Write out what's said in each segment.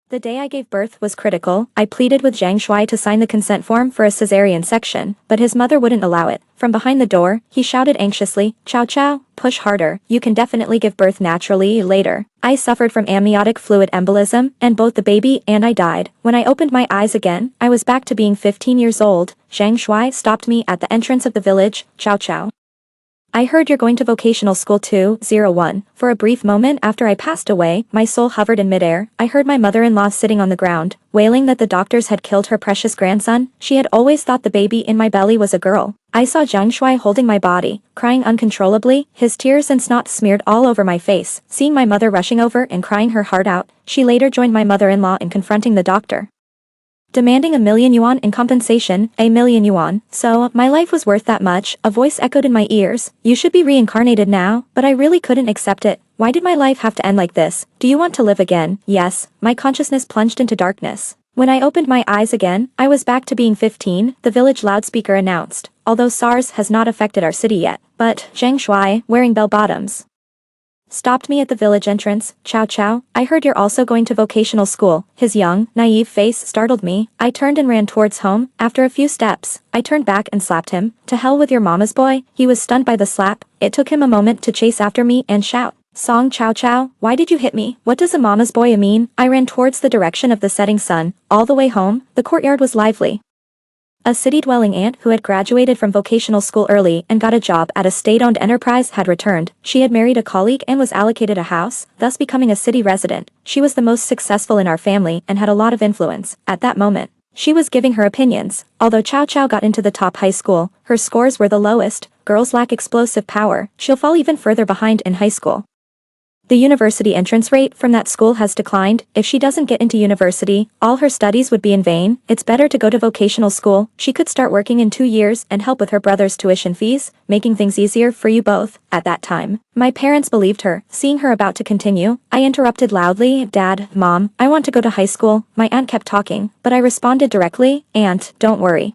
The day I gave birth was critical. I pleaded with Zhang Shuai to sign the consent form for a cesarean section, but his mother wouldn't allow it. From behind the door, he shouted anxiously, "Chow Chow, push harder, you can definitely give birth naturally later." I suffered from amniotic fluid embolism, and both the baby and I died. When I opened my eyes again, I was back to being 15 years old. Zhang Shuai stopped me at the entrance of the village. "Chow Chow, I heard you're going to vocational school 201. For a brief moment after I passed away, my soul hovered in midair. I heard my mother-in-law sitting on the ground, wailing that the doctors had killed her precious grandson. She had always thought the baby in my belly was a girl. I saw Zhang Shuai holding my body, crying uncontrollably, his tears and snot smeared all over my face. Seeing my mother rushing over and crying her heart out, she later joined my mother-in-law in confronting the doctor, demanding 1,000,000 yuan in compensation. 1,000,000 yuan. So, my life was worth that much. A voice echoed in my ears. "You should be reincarnated now." But I really couldn't accept it. Why did my life have to end like this? "Do you want to live again?" Yes. My consciousness plunged into darkness. When I opened my eyes again, I was back to being 15, the village loudspeaker announced. Although SARS has not affected our city yet, but Zhang Shuai, wearing bell-bottoms, stopped me at the village entrance. "Chow Chow, I heard you're also going to vocational school." His young, naive face startled me. I turned and ran towards home. After a few steps, I turned back and slapped him. "To hell with your mama's boy." He was stunned by the slap. It took him a moment to chase after me and shout, "Song Chow Chow, why did you hit me? What does a mama's boy mean?" I ran towards the direction of the setting sun. All the way home, the courtyard was lively. A city-dwelling aunt who had graduated from vocational school early and got a job at a state-owned enterprise had returned. She had married a colleague and was allocated a house, thus becoming a city resident. She was the most successful in our family and had a lot of influence. At that moment, she was giving her opinions. Although Chow Chow got into the top high school, her scores were the lowest. Girls lack explosive power. She'll fall even further behind in high school. The university entrance rate from that school has declined. If she doesn't get into university, all her studies would be in vain. It's better to go to vocational school. She could start working in 2 years and help with her brother's tuition fees, making things easier for you both. At that time, my parents believed her. Seeing her about to continue, I interrupted loudly, "Dad, Mom, I want to go to high school." My aunt kept talking, but I responded directly, "Aunt, don't worry.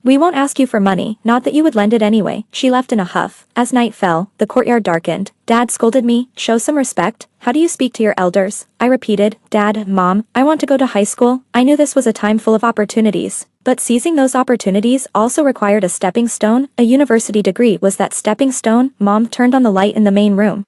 We won't ask you for money, not that you would lend it anyway." She left in a huff. As night fell, the courtyard darkened. Dad scolded me, "Show some respect. How do you speak to your elders?" I repeated, "Dad, Mom, I want to go to high school." I knew this was a time full of opportunities, but seizing those opportunities also required a stepping stone. A university degree was that stepping stone. Mom turned on the light in the main room.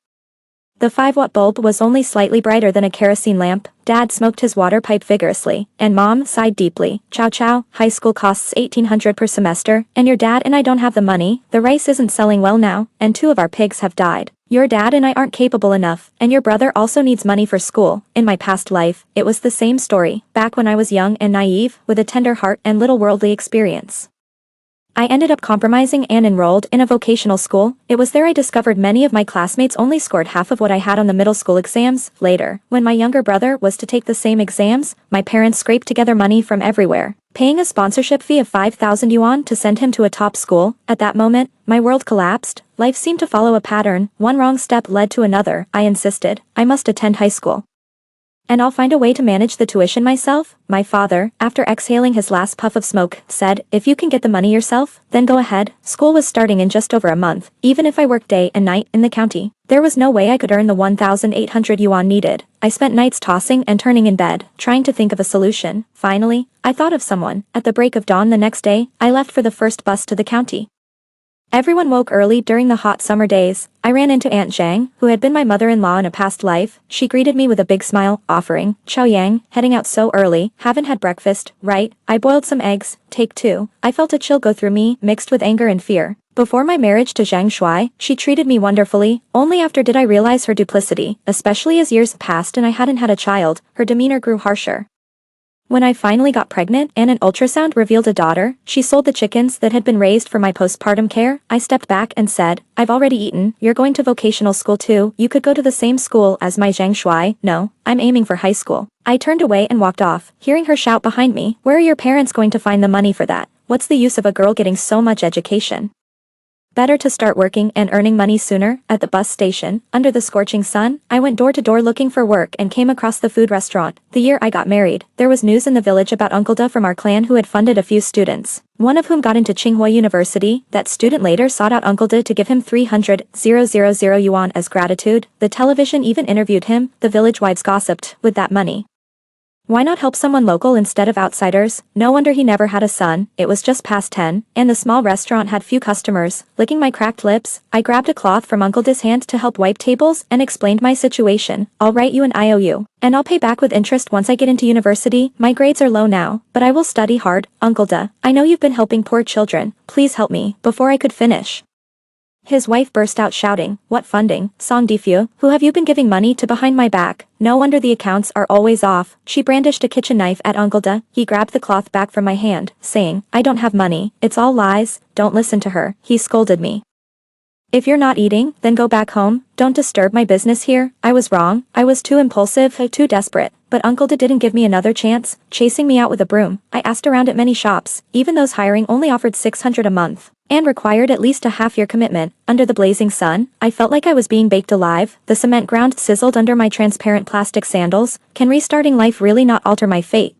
The 5-watt bulb was only slightly brighter than a kerosene lamp. Dad smoked his water pipe vigorously, and Mom sighed deeply. "Chow Chow, high school costs 1,800 per semester, and your dad and I don't have the money. The rice isn't selling well now, and 2 of our pigs have died. Your dad and I aren't capable enough, and your brother also needs money for school." In my past life, it was the same story. Back when I was young and naive, with a tender heart and little worldly experience, I ended up compromising and enrolled in a vocational school. It was there I discovered many of my classmates only scored half of what I had on the middle school exams. Later, when my younger brother was to take the same exams, my parents scraped together money from everywhere, paying a sponsorship fee of 5,000 yuan to send him to a top school. At that moment, my world collapsed. Life seemed to follow a pattern. One wrong step led to another. I insisted, "I must attend high school, and I'll find a way to manage the tuition myself." My father, after exhaling his last puff of smoke, said, "If you can get the money yourself, then go ahead." School was starting in just over a month. Even if I worked day and night in the county, there was no way I could earn the 1,800 yuan needed. I spent nights tossing and turning in bed, trying to think of a solution. Finally, I thought of someone. At the break of dawn the next day, I left for the first bus to the county. Everyone woke early during the hot summer days. I ran into Aunt Zhang, who had been my mother-in-law in a past life. She greeted me with a big smile, offering, "Chow Yang, heading out so early, haven't had breakfast, right?" I boiled some eggs. Take 2. I felt a chill go through me, mixed with anger and fear. Before my marriage to Zhang Shuai, she treated me wonderfully. Only after did I realize her duplicity, especially as years passed and I hadn't had a child, her demeanor grew harsher. When I finally got pregnant and an ultrasound revealed a daughter, she sold the chickens that had been raised for my postpartum care. I stepped back and said, "I've already eaten. You're going to vocational school too. You could go to the same school as my Zhang Shuai." "No, I'm aiming for high school." I turned away and walked off, hearing her shout behind me, "Where are your parents going to find the money for that? What's the use of a girl getting so much education? Better to start working and earning money sooner." At the bus station, under the scorching sun, I went door to door looking for work and came across the food restaurant. The year I got married, there was news in the village about Uncle Da from our clan who had funded a few students, one of whom got into Tsinghua University. That student later sought out Uncle Da to give him 300,000 yuan as gratitude. The television even interviewed him. The village wives gossiped. With that money, Why not help someone local instead of outsiders? No wonder he never had a son. It was just past 10, and the small restaurant had few customers. Licking my cracked lips, I grabbed a cloth from Uncle D's hand to help wipe tables and explained my situation. I'll write you an IOU, and I'll pay back with interest once I get into university. My grades are low now, but I will study hard. Uncle Da, I know you've been helping poor children. Please help me. Before I could finish, his wife burst out shouting, "What funding, Song Difu? Who have you been giving money to behind my back? No wonder the accounts are always off." She brandished a kitchen knife at Uncle Da. He grabbed the cloth back from my hand, saying, "I don't have money. It's all lies. Don't listen to her." He scolded me. "If you're not eating, then go back home. Don't disturb my business here." I was wrong. I was too impulsive, too desperate. But Uncle Da didn't give me another chance, chasing me out with a broom. I asked around at many shops. Even those hiring only offered 600 a month, and required at least a half-year commitment. Under the blazing sun, I felt like I was being baked alive. The cement ground sizzled under my transparent plastic sandals. Can restarting life really not alter my fate?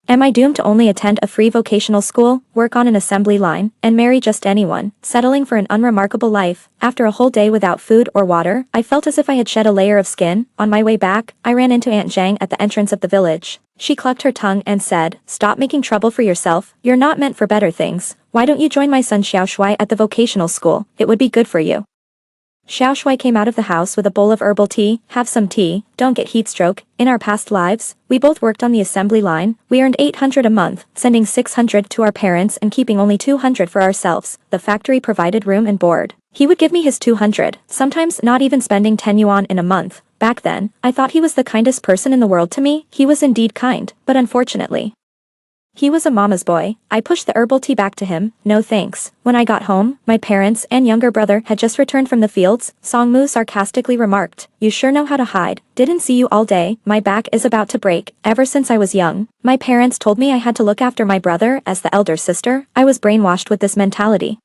Am I doomed to only attend a free vocational school, work on an assembly line, and marry just anyone, settling for an unremarkable life? After a whole day without food or water, I felt as if I had shed a layer of skin. On my way back, I ran into Aunt Zhang at the entrance of the village. She clucked her tongue and said, "Stop making trouble for yourself. You're not meant for better things. Why don't you join my son Xiao Shuai at the vocational school? It would be good for you." Xiao Shuai came out of the house with a bowl of herbal tea. "Have some tea, don't get heat stroke." In our past lives, we both worked on the assembly line. We earned 800 a month, sending 600 to our parents and keeping only 200 for ourselves. The factory provided room and board. He would give me his 200, sometimes not even spending 10 yuan in a month. Back then, I thought he was the kindest person in the world to me. He was indeed kind, but unfortunately, he was a mama's boy. I pushed the herbal tea back to him. "No thanks." When I got home, my parents and younger brother had just returned from the fields. Song Mu sarcastically remarked, "You sure know how to hide. Didn't see you all day. My back is about to break. Ever since I was young, my parents told me I had to look after my brother as the elder sister. I was brainwashed with this mentality,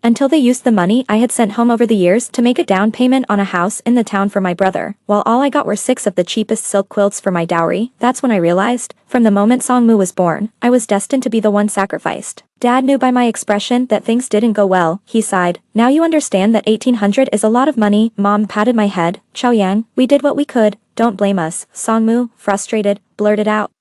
until they used the money I had sent home over the years to make a down payment on a house in the town for my brother, while all I got were 6 of the cheapest silk quilts for my dowry. That's when I realized, from the moment Song Mu was born, I was destined to be the one sacrificed." Dad knew by my expression that things didn't go well. He sighed. "Now you understand that 1800 is a lot of money." Mom patted my head. "Chao Yang, we did what we could. Don't blame us." Song Mu, frustrated, blurted out,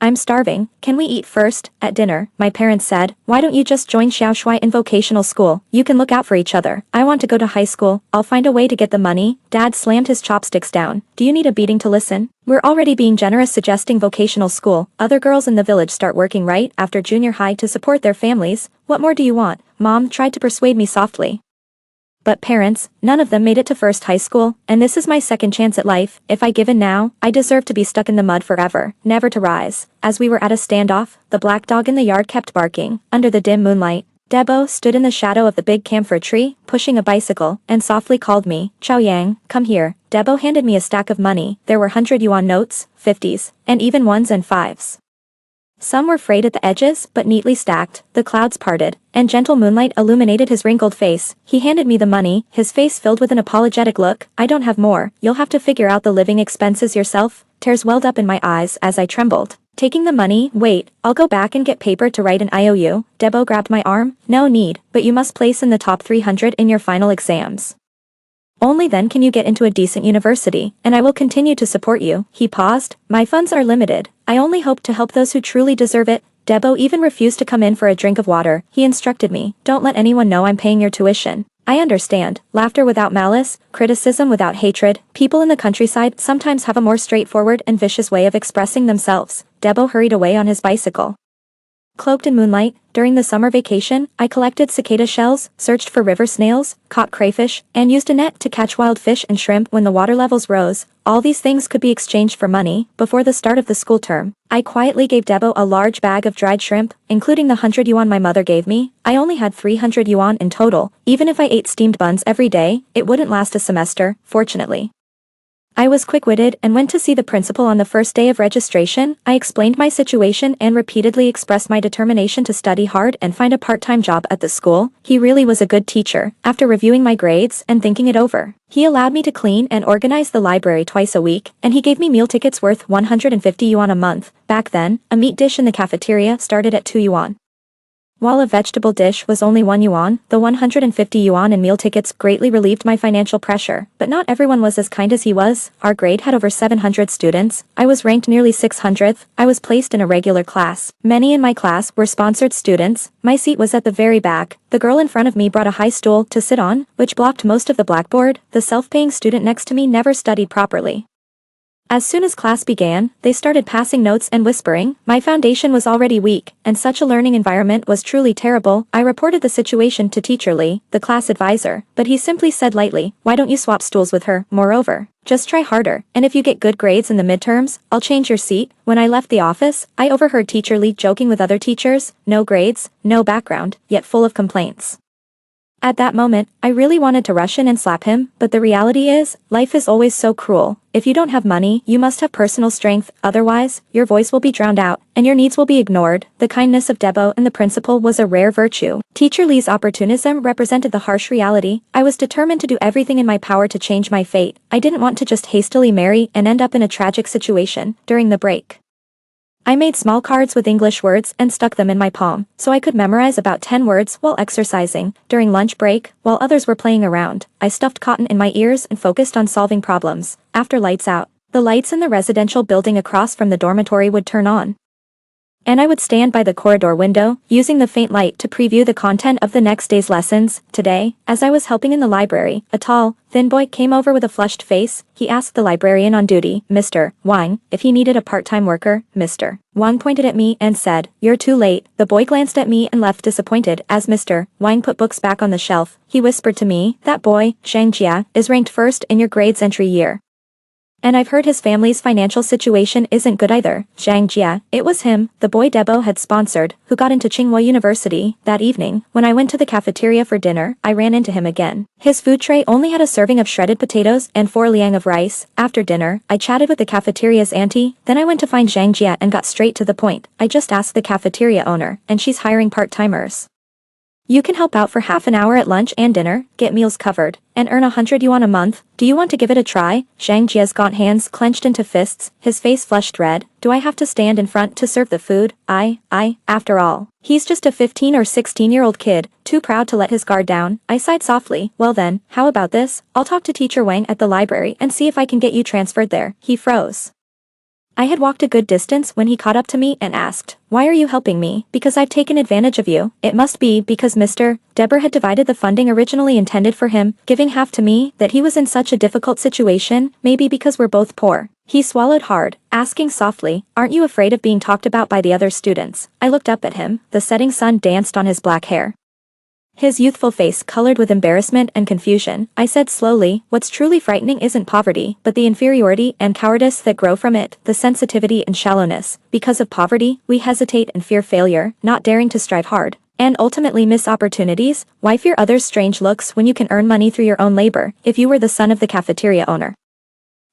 "I'm starving. Can we eat first?" At dinner, my parents said, "Why don't you just join Xiao Shuai in vocational school? You can look out for each other. I want to go to high school. I'll find a way to get the money." Dad slammed his chopsticks down. "Do you need a beating to listen? We're already being generous suggesting vocational school. Other girls in the village start working right after junior high to support their families. What more do you want?" Mom tried to persuade me softly. But parents, none of them made it to first high school, and this is my second chance at life. If I give in now, I deserve to be stuck in the mud forever, never to rise. As we were at a standoff, the black dog in the yard kept barking. Under the dim moonlight, Debo stood in the shadow of the big camphor tree, pushing a bicycle, and softly called me, "Chao Yang, come here." Debo handed me a stack of money. There were 100 yuan notes, 50s, and even 1s and 5s. Some were frayed at the edges, but neatly stacked. The clouds parted, and gentle moonlight illuminated his wrinkled face. He handed me the money, his face filled with an apologetic look. "I don't have more. You'll have to figure out the living expenses yourself." Tears welled up in my eyes as I trembled. Taking the money, "Wait, I'll go back and get paper to write an IOU." Debo grabbed my arm. "No need, but you must place in the top 300 in your final exams. Only then can you get into a decent university, and I will continue to support you." He paused. "My funds are limited. I only hope to help those who truly deserve it." Debo even refused to come in for a drink of water. He instructed me, "Don't let anyone know I'm paying your tuition." I understand. Laughter without malice, criticism without hatred. People in the countryside sometimes have a more straightforward and vicious way of expressing themselves. Debo hurried away on his bicycle. Cloaked in moonlight, during the summer vacation, I collected cicada shells, searched for river snails, caught crayfish, and used a net to catch wild fish and shrimp when the water levels rose. All these things could be exchanged for money. Before the start of the school term, I quietly gave Debo a large bag of dried shrimp, including the 100 yuan my mother gave me. I only had 300 yuan in total. Even if I ate steamed buns every day, it wouldn't last a semester, fortunately. I was quick-witted and went to see the principal on the first day of registration. I explained my situation and repeatedly expressed my determination to study hard and find a part-time job at the school. He really was a good teacher. After reviewing my grades and thinking it over, he allowed me to clean and organize the library twice a week, and he gave me meal tickets worth 150 yuan a month. Back then, a meat dish in the cafeteria started at 2 yuan. While a vegetable dish was only 1 yuan, the 150 yuan in meal tickets greatly relieved my financial pressure, but not everyone was as kind as he was. Our grade had over 700 students. I was ranked nearly 600th. I was placed in a regular class. Many in my class were sponsored students. My seat was at the very back. The girl in front of me brought a high stool to sit on, which blocked most of the blackboard. The self-paying student next to me never studied properly. As soon as class began, they started passing notes and whispering. My foundation was already weak, and such a learning environment was truly terrible. I reported the situation to Teacher Lee, the class advisor, but he simply said lightly, "Why don't you swap stools with her? Moreover, just try harder, and if you get good grades in the midterms, I'll change your seat." When I left the office, I overheard Teacher Lee joking with other teachers, no grades, no background, yet full of complaints. At that moment, I really wanted to rush in and slap him, but the reality is, life is always so cruel. If you don't have money, you must have personal strength, otherwise, your voice will be drowned out, and your needs will be ignored. The kindness of Debo and the principal was a rare virtue. Teacher Lee's opportunism represented the harsh reality. I was determined to do everything in my power to change my fate. I didn't want to just hastily marry and end up in a tragic situation. During the break, I made small cards with English words and stuck them in my palm, so I could memorize about 10 words while exercising. During lunch break, while others were playing around, I stuffed cotton in my ears and focused on solving problems. After lights out, the lights in the residential building across from the dormitory would turn on, and I would stand by the corridor window, using the faint light to preview the content of the next day's lessons. Today, as I was helping in the library, a tall, thin boy came over with a flushed face. He asked the librarian on duty, Mr. Wang, if he needed a part-time worker. Mr. Wang pointed at me and said, "You're too late." The boy glanced at me and left disappointed as Mr. Wang put books back on the shelf. He whispered to me, "That boy, Zhang Jia, is ranked first in your grades entry year. And I've heard his family's financial situation isn't good either." Zhang Jia, it was him, the boy Debo had sponsored, who got into Tsinghua University. That evening, when I went to the cafeteria for dinner, I ran into him again. His food tray only had a serving of shredded potatoes and 4 liang of rice. After dinner, I chatted with the cafeteria's auntie, then I went to find Zhang Jia and got straight to the point. I just asked the cafeteria owner, and she's hiring part-timers. You can help out for half an hour at lunch and dinner, get meals covered, and earn 100 yuan a month. Do you want to give it a try? Zhang Jia's gaunt hands clenched into fists, his face flushed red. Do I have to stand in front to serve the food? After all, he's just a 15 or 16-year-old kid, too proud to let his guard down. I sighed softly. Well then, how about this? I'll talk to Teacher Wang at the library and see if I can get you transferred there. He froze. I had walked a good distance when he caught up to me and asked, "Why are you helping me?" "Because I've taken advantage of you." It must be because Mr. Deber had divided the funding originally intended for him, giving half to me, that he was in such a difficult situation, maybe because we're both poor. He swallowed hard, asking softly, "Aren't you afraid of being talked about by the other students?" I looked up at him. The setting sun danced on his black hair, his youthful face colored with embarrassment and confusion. I said slowly, "What's truly frightening isn't poverty, but the inferiority and cowardice that grow from it, the sensitivity and shallowness. Because of poverty, we hesitate and fear failure, not daring to strive hard, and ultimately miss opportunities. Why fear others' strange looks when you can earn money through your own labor? If you were the son of the cafeteria owner,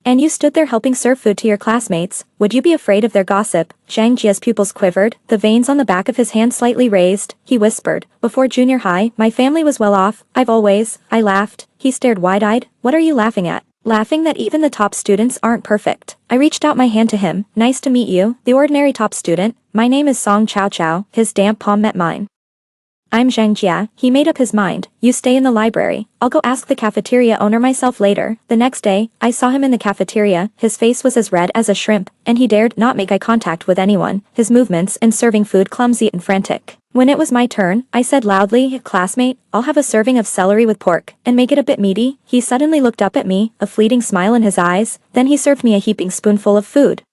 and you stood there helping serve food to your classmates, would you be afraid of their gossip?" Zhang Jia's pupils quivered, the veins on the back of his hand slightly raised. He whispered, "Before junior high, my family was well off. I laughed." He stared wide-eyed. "What are you laughing at?" "Laughing that even the top students aren't perfect." I reached out my hand to him. "Nice to meet you, the ordinary top student. My name is Song Chao Chao." His damp palm met mine. "I'm Zhang Jia." He made up his mind. "You stay in the library. I'll go ask the cafeteria owner myself later." The next day, I saw him in the cafeteria. His face was as red as a shrimp, and he dared not make eye contact with anyone, his movements in serving food clumsy and frantic. When it was my turn, I said loudly, "Classmate, I'll have a serving of celery with pork, and make it a bit meaty." He suddenly looked up at me, a fleeting smile in his eyes, then he served me a heaping spoonful of food.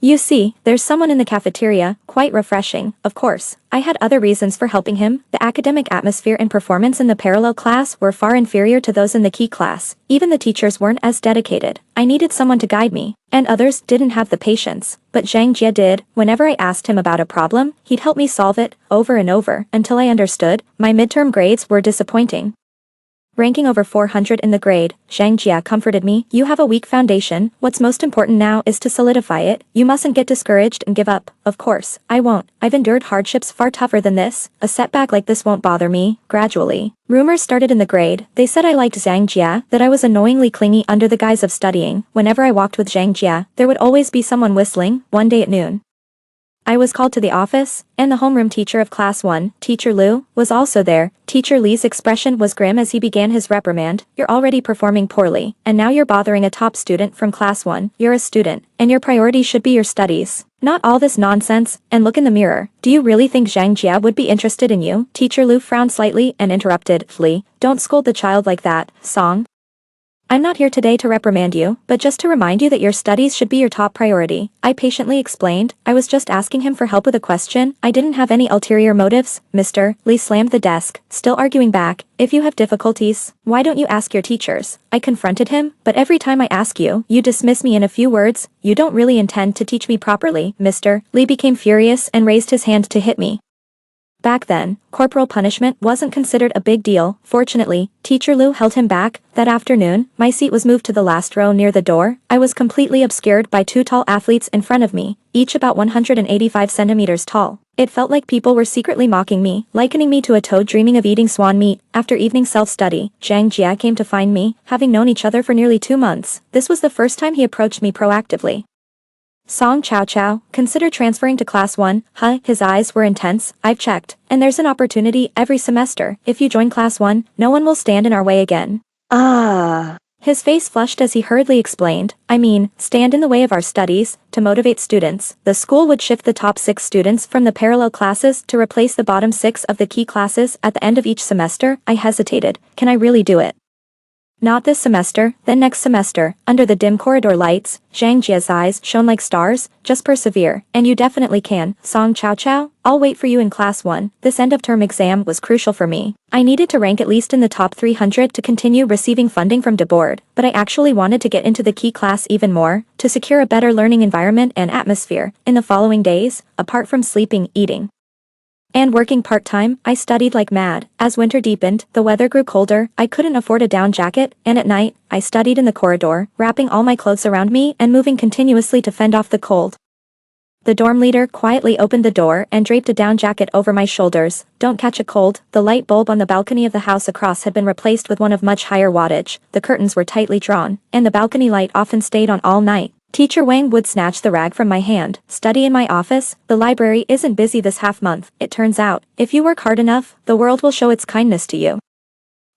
"You see, there's someone in the cafeteria, quite refreshing." Of course, I had other reasons for helping him. The academic atmosphere and performance in the parallel class were far inferior to those in the key class. Even the teachers weren't as dedicated. I needed someone to guide me, and others didn't have the patience. But Zhang Jia did. Whenever I asked him about a problem, he'd help me solve it, over and over, until I understood. My midterm grades were disappointing, ranking over 400 in the grade. Zhang Jia comforted me. "You have a weak foundation. What's most important now is to solidify it. You mustn't get discouraged and give up." "Of course, I won't. I've endured hardships far tougher than this. A setback like this won't bother me." Gradually, rumors started in the grade. They said I liked Zhang Jia, that I was annoyingly clingy under the guise of studying. Whenever I walked with Zhang Jia, there would always be someone whistling. One day at noon, I was called to the office, and the homeroom teacher of Class 1, Teacher Liu, was also there. Teacher Li's expression was grim as he began his reprimand. You're already performing poorly, and now you're bothering a top student from Class 1. You're a student, and your priority should be your studies. Not all this nonsense, and look in the mirror. Do you really think Zhang Jia would be interested in you? Teacher Liu frowned slightly and interrupted, Li, don't scold the child like that, Song. I'm not here today to reprimand you, but just to remind you that your studies should be your top priority. I patiently explained. I was just asking him for help with a question. I didn't have any ulterior motives. Mr. Li slammed the desk, still arguing back. If you have difficulties, why don't you ask your teachers? I confronted him, but every time I ask you, you dismiss me in a few words. You don't really intend to teach me properly. Mr. Li became furious and raised his hand to hit me. Back then, corporal punishment wasn't considered a big deal. Fortunately, Teacher Liu held him back. That afternoon, my seat was moved to the last row near the door. I was completely obscured by two tall athletes in front of me, each about 185 centimeters tall. It felt like people were secretly mocking me, likening me to a toad dreaming of eating swan meat. After evening self-study, Zhang Jia came to find me, having known each other for nearly 2 months. This was the first time he approached me proactively. Song Chow Chow, consider transferring to Class 1, huh? His eyes were intense. I've checked, and there's an opportunity every semester. If you join Class 1, no one will stand in our way again. His face flushed as he hurriedly explained, I mean, stand in the way of our studies. To motivate students, the school would shift the top 6 students from the parallel classes to replace the bottom 6 of the key classes at the end of each semester. I hesitated. Can I really do it? Not this semester, then next semester. Under the dim corridor lights, Zhang Jia's eyes shone like stars. Just persevere, and you definitely can. Song Chow Chow, I'll wait for you in Class 1. This end-of-term exam was crucial for me. I needed to rank at least in the top 300 to continue receiving funding from the board, but I actually wanted to get into the key class even more, to secure a better learning environment and atmosphere. In the following days, apart from sleeping, eating, and working part-time, I studied like mad. As winter deepened, the weather grew colder, I couldn't afford a down jacket, and at night, I studied in the corridor, wrapping all my clothes around me and moving continuously to fend off the cold. The dorm leader quietly opened the door and draped a down jacket over my shoulders. Don't catch a cold. The light bulb on the balcony of the house across had been replaced with one of much higher wattage. The curtains were tightly drawn, and the balcony light often stayed on all night. Teacher Wang would snatch the rag from my hand. Study in my office. The library isn't busy this half-month. It turns out, if you work hard enough, the world will show its kindness to you.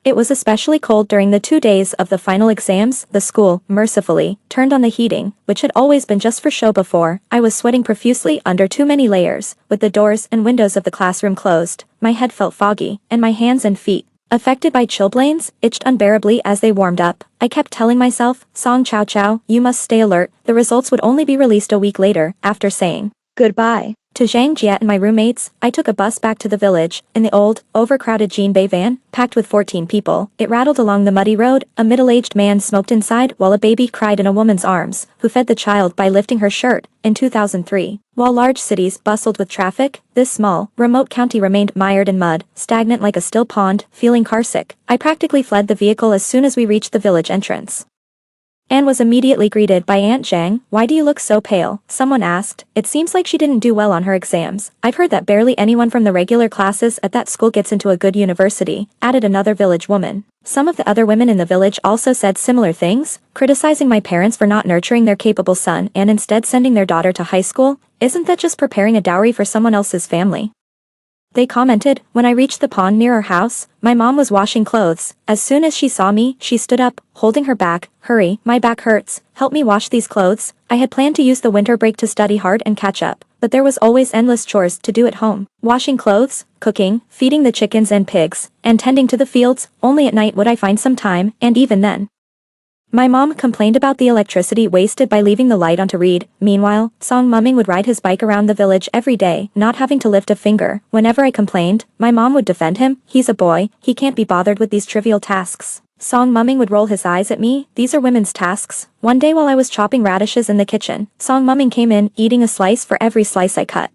It was especially cold during the 2 days of the final exams. The school, mercifully, turned on the heating, which had always been just for show before. I was sweating profusely under too many layers. With the doors and windows of the classroom closed, my head felt foggy, and my hands and feet, affected by chilblains, itched unbearably as they warmed up. I kept telling myself, Song Chow Chow, you must stay alert. The results would only be released a week later. After saying goodbye to Zhang Jia and my roommates, I took a bus back to the village, in the old, overcrowded Jinbei van, packed with 14 people. It rattled along the muddy road. A middle-aged man smoked inside while a baby cried in a woman's arms, who fed the child by lifting her shirt. In 2003, while large cities bustled with traffic, this small, remote county remained mired in mud, stagnant like a still pond. Feeling carsick, I practically fled the vehicle as soon as we reached the village entrance, and was immediately greeted by Aunt Zhang. Why do you look so pale? Someone asked. It seems like she didn't do well on her exams. I've heard that barely anyone from the regular classes at that school gets into a good university, added another village woman. Some of the other women in the village also said similar things, criticizing my parents for not nurturing their capable son and instead sending their daughter to high school. Isn't that just preparing a dowry for someone else's family? They commented. When I reached the pond near our house, my mom was washing clothes. As soon as she saw me, she stood up, holding her back. Hurry, my back hurts. Help me wash these clothes. I had planned to use the winter break to study hard and catch up, but there was always endless chores to do at home. Washing clothes, cooking, feeding the chickens and pigs, and tending to the fields. Only at night would I find some time, and even then, my mom complained about the electricity wasted by leaving the light on to read. Meanwhile, Song Mumming would ride his bike around the village every day, not having to lift a finger. Whenever I complained, my mom would defend him. He's a boy, he can't be bothered with these trivial tasks. Song Mumming would roll his eyes at me. These are women's tasks. One day while I was chopping radishes in the kitchen, Song Mumming came in, eating a slice for every slice I cut,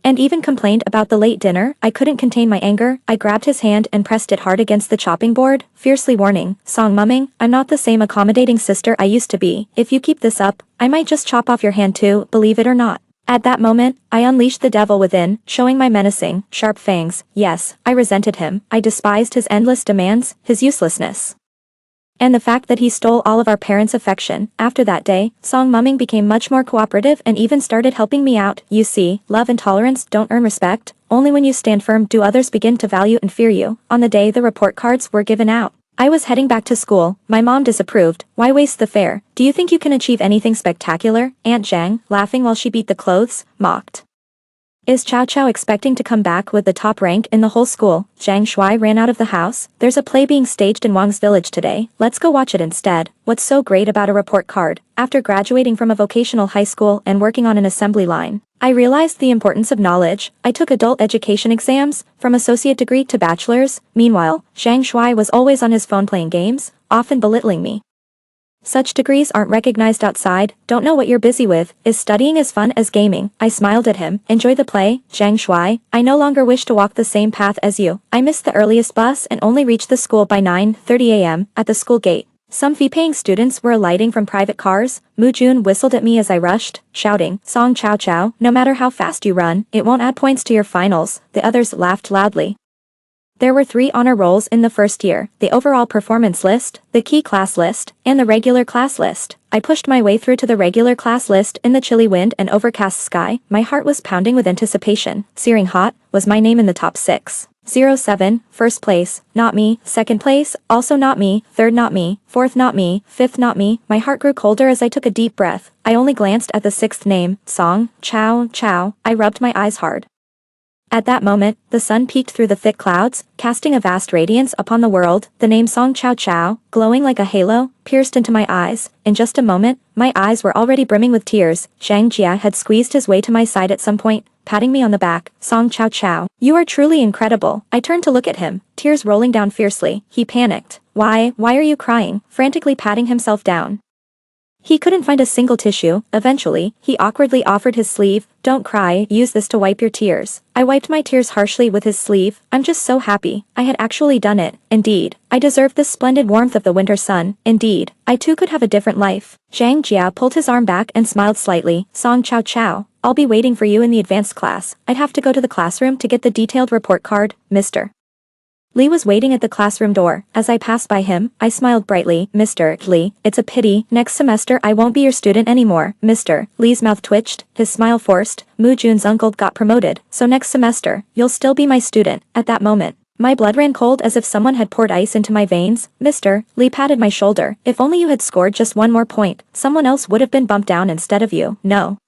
and even complained about the late dinner. I couldn't contain my anger. I grabbed his hand and pressed it hard against the chopping board, fiercely warning, Song Mumming, I'm not the same accommodating sister I used to be. If you keep this up, I might just chop off your hand too, believe it or not. At that moment, I unleashed the devil within, showing my menacing, sharp fangs. Yes, I resented him. I despised his endless demands, his uselessness. And the fact that he stole all of our parents' affection. After that day, Song Mumming became much more cooperative and even started helping me out. You see, love and tolerance don't earn respect. Only when you stand firm do others begin to value and fear you. On the day the report cards were given out, I was heading back to school. My mom disapproved. Why waste the fare? Do you think you can achieve anything spectacular? Aunt Zhang, laughing while she beat the clothes, mocked. Is Chow Chow expecting to come back with the top rank in the whole school? Zhang Shuai ran out of the house. There's a play being staged in Wang's village today. Let's go watch it instead. What's so great about a report card? After graduating from a vocational high school and working on an assembly line, I realized the importance of knowledge. I took adult education exams, from associate degree to bachelor's. Meanwhile, Zhang Shuai was always on his phone playing games, often belittling me. Such degrees aren't recognized outside, don't know what you're busy with, is studying as fun as gaming? I smiled at him. Enjoy the play, Zhang Shuai. I no longer wish to walk the same path as you. I missed the earliest bus and only reached the school by 9:30 a.m. At the school gate, some fee-paying students were alighting from private cars. Mu Jun whistled at me as I rushed, shouting, Song Chow Chow, no matter how fast you run, it won't add points to your finals. The others laughed loudly. There were 3 honor rolls in the first year, the overall performance list, the key class list, and the regular class list. I pushed my way through to the regular class list in the chilly wind and overcast sky. My heart was pounding with anticipation. Searing hot, was my name in the top 6. 07, first place, not me, second place, also not me, third not me, fourth not me, fifth not me. My heart grew colder as I took a deep breath. I only glanced at the 6th name, Song Chow Chow. I rubbed my eyes hard. At that moment, the sun peeked through the thick clouds, casting a vast radiance upon the world. The name Song Chow Chow, glowing like a halo, pierced into my eyes. In just a moment, my eyes were already brimming with tears. Zhang Jia had squeezed his way to my side at some point, patting me on the back. Song Chow Chow, you are truly incredible. I turned to look at him, tears rolling down fiercely. He panicked. Why are you crying? Frantically patting himself down. He couldn't find a single tissue. Eventually, he awkwardly offered his sleeve. Don't cry, use this to wipe your tears. I wiped my tears harshly with his sleeve. I'm just so happy. I had actually done it. Indeed, I deserved the splendid warmth of the winter sun. Indeed, I too could have a different life. Zhang Jia pulled his arm back and smiled slightly. Song Chow Chow, I'll be waiting for you in the advanced class. I'd have to go to the classroom to get the detailed report card, Mr. Lee was waiting at the classroom door. As I passed by him, I smiled brightly. Mr. Lee, it's a pity. Next semester I won't be your student anymore. Mr. Lee's mouth twitched, his smile forced. Mu Jun's uncle got promoted, so next semester, you'll still be my student. At that moment, my blood ran cold as if someone had poured ice into my veins. Mr. Lee patted my shoulder. If only you had scored just one more point, someone else would have been bumped down instead of you. No.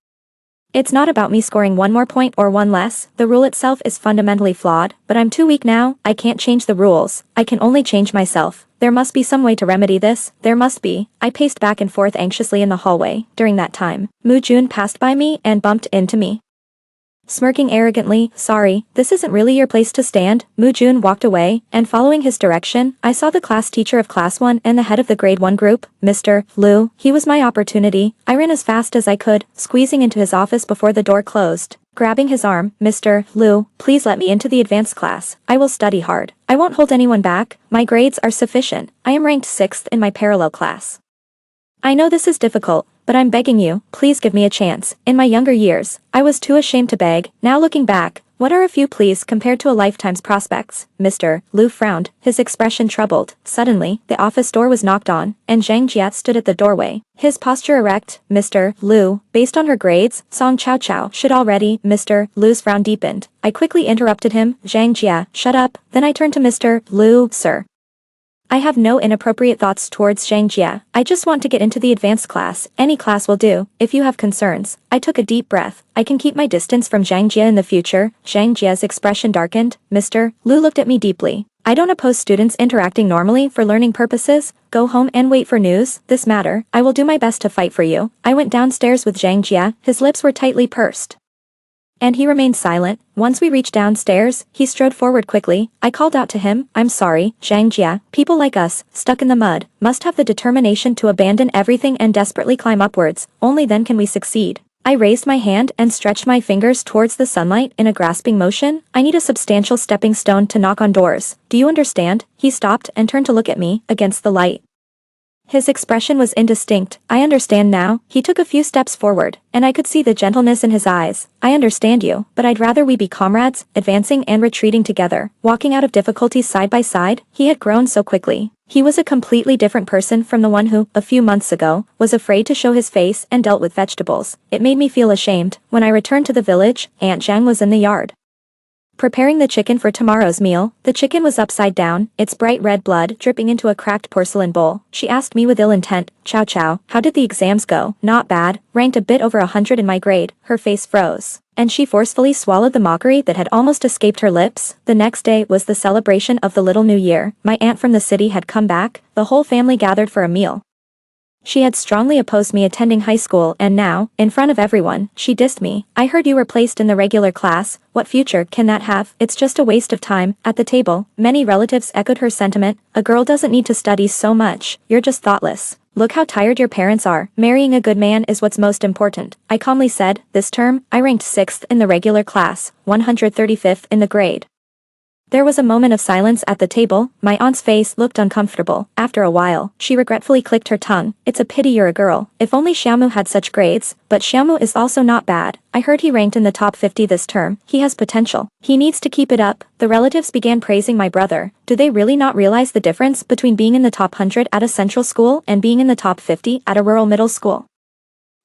It's not about me scoring one more point or one less. The rule itself is fundamentally flawed, but I'm too weak now. I can't change the rules. I can only change myself. There must be some way to remedy this. There must be. I paced back and forth anxiously in the hallway. During that time, Mu Jun passed by me and bumped into me. Smirking arrogantly, sorry, this isn't really your place to stand. Mu Jun walked away, and following his direction, I saw the class teacher of class 1 and the head of the grade 1 group, Mr. Liu. He was my opportunity. I ran as fast as I could, squeezing into his office before the door closed. Grabbing his arm, Mr. Liu, please let me into the advanced class. I will study hard. I won't hold anyone back. My grades are sufficient. I am ranked 6th in my parallel class. I know this is difficult, but I'm begging you, please give me a chance. In my younger years, I was too ashamed to beg. Now looking back, what are a few pleas compared to a lifetime's prospects? Mr. Liu frowned, his expression troubled. Suddenly, the office door was knocked on, and Zhang Jia stood at the doorway, his posture erect. Mr. Liu, based on her grades, Song Chow Chow should already. Mr. Liu's frown deepened. I quickly interrupted him. Zhang Jia, shut up. Then I turned to Mr. Liu, sir. I have no inappropriate thoughts towards Zhang Jia. I just want to get into the advanced class. Any class will do. If you have concerns, I took a deep breath. I can keep my distance from Zhang Jia in the future. Zhang Jia's expression darkened. Mr. Liu looked at me deeply. I don't oppose students interacting normally for learning purposes. Go home and wait for news. This matter, I will do my best to fight for you. I went downstairs with Zhang Jia. His lips were tightly pursed, and he remained silent. Once we reached downstairs, he strode forward quickly. I called out to him, I'm sorry, Zhang Jia. People like us, stuck in the mud, must have the determination to abandon everything and desperately climb upwards. Only then can we succeed. I raised my hand and stretched my fingers towards the sunlight in a grasping motion. I need a substantial stepping stone to knock on doors. Do you understand? He stopped and turned to look at me, against the light. His expression was indistinct. I understand now. He took a few steps forward, and I could see the gentleness in his eyes. I understand you, but I'd rather we be comrades, advancing and retreating together, walking out of difficulties side by side. He had grown so quickly. He was a completely different person from the one who, a few months ago, was afraid to show his face and dealt with vegetables. It made me feel ashamed. When I returned to the village, Aunt Zhang was in the yard, preparing the chicken for tomorrow's meal. The chicken was upside down, its bright red blood dripping into a cracked porcelain bowl. She asked me with ill intent, "Chow Chow, how did the exams go?" "Not bad, ranked a bit over 100 in my grade." Her face froze, and she forcefully swallowed the mockery that had almost escaped her lips. The next day was the celebration of the Little New Year. My aunt from the city had come back. The whole family gathered for a meal. She had strongly opposed me attending high school, and now, in front of everyone, she dissed me. "I heard you were placed in the regular class. What future can that have? It's just a waste of time." At the table, many relatives echoed her sentiment. "A girl doesn't need to study so much. You're just thoughtless. Look how tired your parents are. Marrying a good man is what's most important." I calmly said, "This term, I ranked 6th in the regular class, 135th in the grade." There was a moment of silence at the table. My aunt's face looked uncomfortable. After a while, she regretfully clicked her tongue. "It's a pity you're a girl. If only Xiaomu had such grades." But Xiaomu is also not bad. I heard he ranked in the top 50 this term. He has potential. He needs to keep it up. The relatives began praising my brother. Do they really not realize the difference between being in the top 100 at a central school and being in the top 50 at a rural middle school?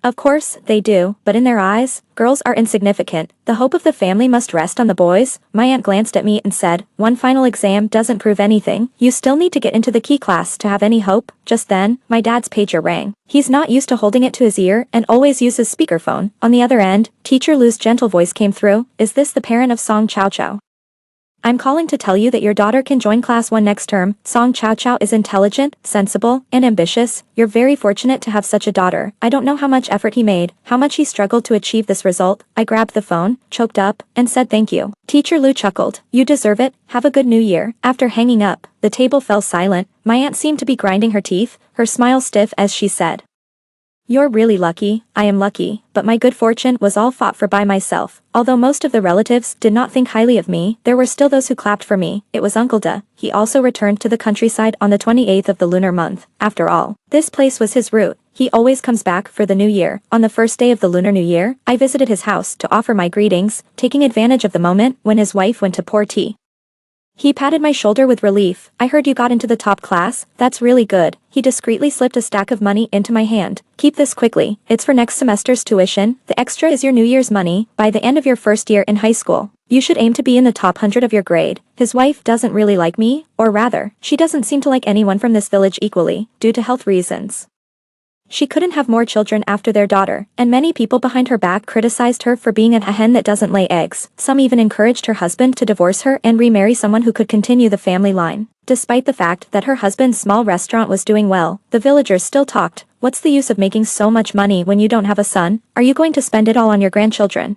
Of course, they do, but in their eyes, girls are insignificant. The hope of the family must rest on the boys. My aunt glanced at me and said, "One final exam doesn't prove anything. You still need to get into the key class to have any hope." Just then, my dad's pager rang. He's not used to holding it to his ear and always uses speakerphone. On the other end, Teacher Lu's gentle voice came through. "Is this the parent of Song Chow Chow? I'm calling to tell you that your daughter can join class 1 next term. Song Chow Chow is intelligent, sensible, and ambitious. You're very fortunate to have such a daughter." I don't know how much effort he made, how much he struggled to achieve this result. I grabbed the phone, choked up, and said thank you. Teacher Lu chuckled. "You deserve it. Have a good new year." After hanging up, the table fell silent. My aunt seemed to be grinding her teeth, her smile stiff as she said, "You're really lucky." I am lucky, but my good fortune was all fought for by myself. Although most of the relatives did not think highly of me, there were still those who clapped for me. It was Uncle Da. He also returned to the countryside on the 28th of the lunar month. After all, this place was his route. He always comes back for the new year. On the first day of the Lunar New Year, I visited his house to offer my greetings, taking advantage of the moment when his wife went to pour tea. He patted my shoulder with relief. "I heard you got into the top class. That's really good." He discreetly slipped a stack of money into my hand. "Keep this quickly. It's for next semester's tuition. The extra is your New Year's money. By the end of your first year in high school, you should aim to be in the top 100 of your grade." His wife doesn't really like me, or rather, she doesn't seem to like anyone from this village equally, due to health reasons. She couldn't have more children after their daughter, and many people behind her back criticized her for being a hen that doesn't lay eggs. Some even encouraged her husband to divorce her and remarry someone who could continue the family line. Despite the fact that her husband's small restaurant was doing well, the villagers still talked. "What's the use of making so much money when you don't have a son? Are you going to spend it all on your grandchildren?"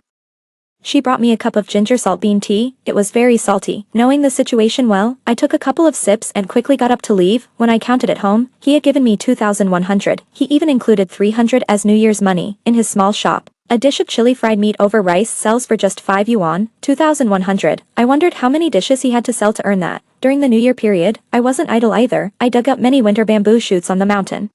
She brought me a cup of ginger salt bean tea. It was very salty. Knowing the situation well, I took a couple of sips and quickly got up to leave. When I counted at home, he had given me 2,100. He even included 300 as New Year's money in his small shop. A dish of chili fried meat over rice sells for just 5 yuan, 2,100. I wondered how many dishes he had to sell to earn that. During the New Year period, I wasn't idle either. I dug up many winter bamboo shoots on the mountain.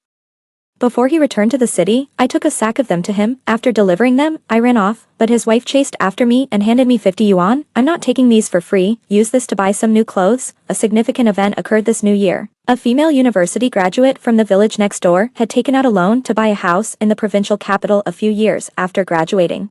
Before he returned to the city, I took a sack of them to him. After delivering them, I ran off, but his wife chased after me and handed me 50 yuan. "I'm not taking these for free. Use this to buy some new clothes." A significant event occurred this new year. A female university graduate from the village next door had taken out a loan to buy a house in the provincial capital a few years after graduating,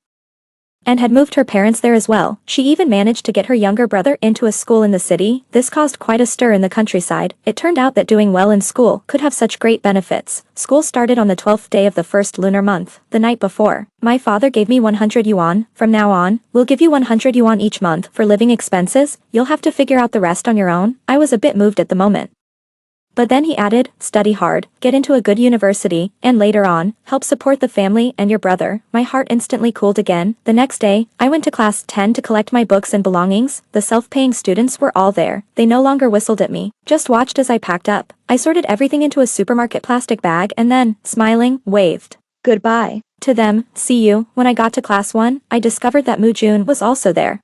and had moved her parents there as well. She even managed to get her younger brother into a school in the city. This caused quite a stir in the countryside. It turned out that doing well in school could have such great benefits. School started on the 12th day of the first lunar month. The night before, my father gave me 100 yuan. "From now on, we'll give you 100 yuan each month for living expenses. You'll have to figure out the rest on your own." I was a bit moved at the moment. But then he added, "Study hard, get into a good university, and later on, help support the family and your brother." My heart instantly cooled again. The next day, I went to class 10 to collect my books and belongings. The self-paying students were all there. They no longer whistled at me, just watched as I packed up. I sorted everything into a supermarket plastic bag and then, smiling, waved goodbye to them. "See you." When I got to class 1, I discovered that Mu Jun was also there.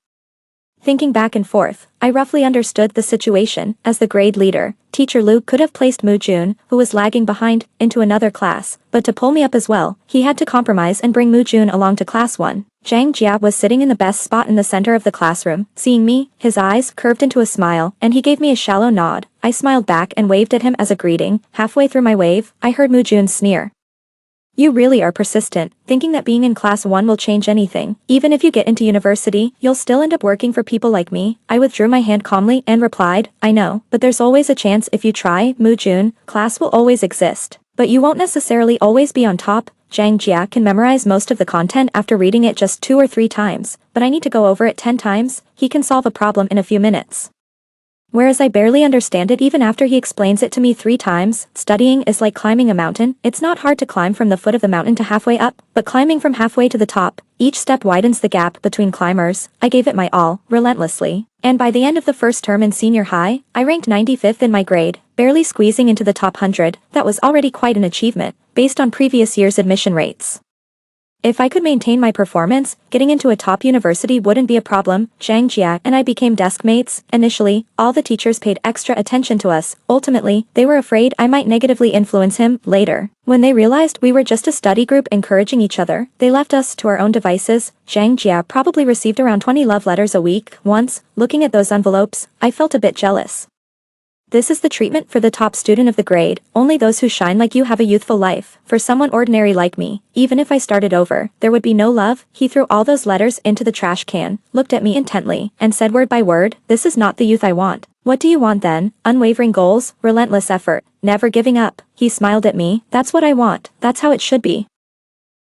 Thinking back and forth, I roughly understood the situation. As the grade leader, Teacher Luke could have placed Mu Jun, who was lagging behind, into another class, but to pull me up as well, he had to compromise and bring Mu Jun along to class 1. Zhang Jia was sitting in the best spot in the center of the classroom. Seeing me, his eyes curved into a smile, and he gave me a shallow nod. I smiled back and waved at him as a greeting. Halfway through my wave, I heard Mu Jun sneer. You really are persistent, thinking that being in class 1 will change anything. Even if you get into university, you'll still end up working for people like me. I withdrew my hand calmly and replied, I know, but there's always a chance if you try. Mu Jun, class will always exist. But you won't necessarily always be on top. Zhang Jia can memorize most of the content after reading it just 2 or 3 times, but I need to go over it 10 times. He can solve a problem in a few minutes. Whereas I barely understand it even after he explains it to me 3 times. Studying is like climbing a mountain. It's not hard to climb from the foot of the mountain to halfway up, but climbing from halfway to the top, each step widens the gap between climbers. I gave it my all, relentlessly. And by the end of the first term in senior high, I ranked 95th in my grade, barely squeezing into the top 100. That was already quite an achievement, based on previous year's admission rates. If I could maintain my performance, getting into a top university wouldn't be a problem. Zhang Jia and I became desk mates. Initially, all the teachers paid extra attention to us. Ultimately, they were afraid I might negatively influence him. Later, when they realized we were just a study group encouraging each other, they left us to our own devices. Zhang Jia probably received around 20 love letters a week. Once, looking at those envelopes, I felt a bit jealous. This is the treatment for the top student of the grade. Only those who shine like you have a youthful life. For someone ordinary like me, even if I started over, there would be no love. He threw all those letters into the trash can, looked at me intently, and said word by word, this is not the youth I want. What do you want then? Unwavering goals, relentless effort, never giving up. He smiled at me. That's what I want. That's how it should be.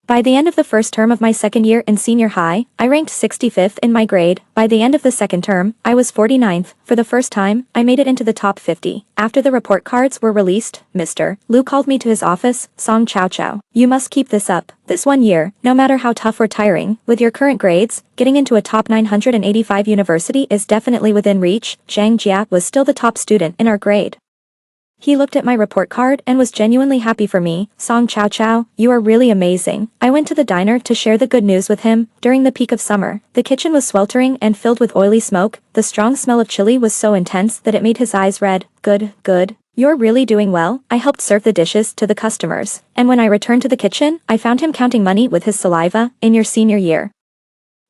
By the end of the first term of my second year in senior high, I ranked 65th in my grade. By the end of the second term, I was 49th. For the first time, I made it into the top 50. After the report cards were released, Mr. Liu called me to his office. Song Chow Chow. You must keep this up. This 1 year, no matter how tough or tiring, with your current grades, getting into a top 985 university is definitely within reach. Zhang Jia was still the top student in our grade. He looked at my report card and was genuinely happy for me. Song Chow Chow, you are really amazing. I went to the diner to share the good news with him. During the peak of summer, the kitchen was sweltering and filled with oily smoke. The strong smell of chili was so intense that it made his eyes red. Good. You're really doing well. I helped serve the dishes to the customers, and when I returned to the kitchen, I found him counting money with his saliva. In your senior year,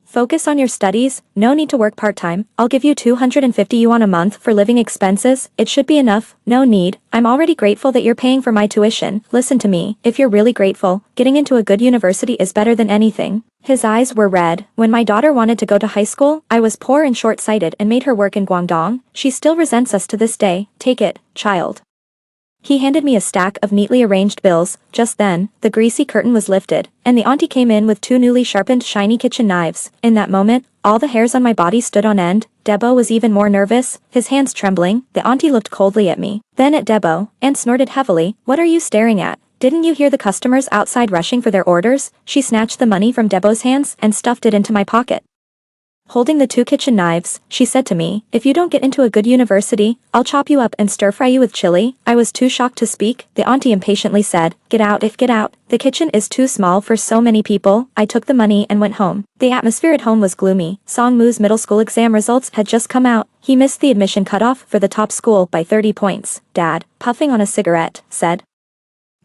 focus on your studies, no need to work part-time. I'll give you 250 yuan a month for living expenses. It should be enough. No need. I'm already grateful that you're paying for my tuition. Listen to me. If you're really grateful, getting into a good university is better than anything. His eyes were red. When my daughter wanted to go to high school, I was poor and short-sighted and made her work in Guangdong. She still resents us to this day. Take it, child. He handed me a stack of neatly arranged bills. Just then, the greasy curtain was lifted, and the auntie came in with 2 newly sharpened shiny kitchen knives. In that moment, all the hairs on my body stood on end. Debo was even more nervous, his hands trembling. The auntie looked coldly at me, then at Debo, and snorted heavily. What are you staring at? Didn't you hear the customers outside rushing for their orders? She snatched the money from Debo's hands and stuffed it into my pocket. Holding the 2 kitchen knives, she said to me, if you don't get into a good university, I'll chop you up and stir-fry you with chili. I was too shocked to speak. The auntie impatiently said, get out. The kitchen is too small for so many people. I took the money and went home. The atmosphere at home was gloomy. Song Mu's middle school exam results had just come out. He missed the admission cutoff for the top school by 30 points. Dad, puffing on a cigarette, said,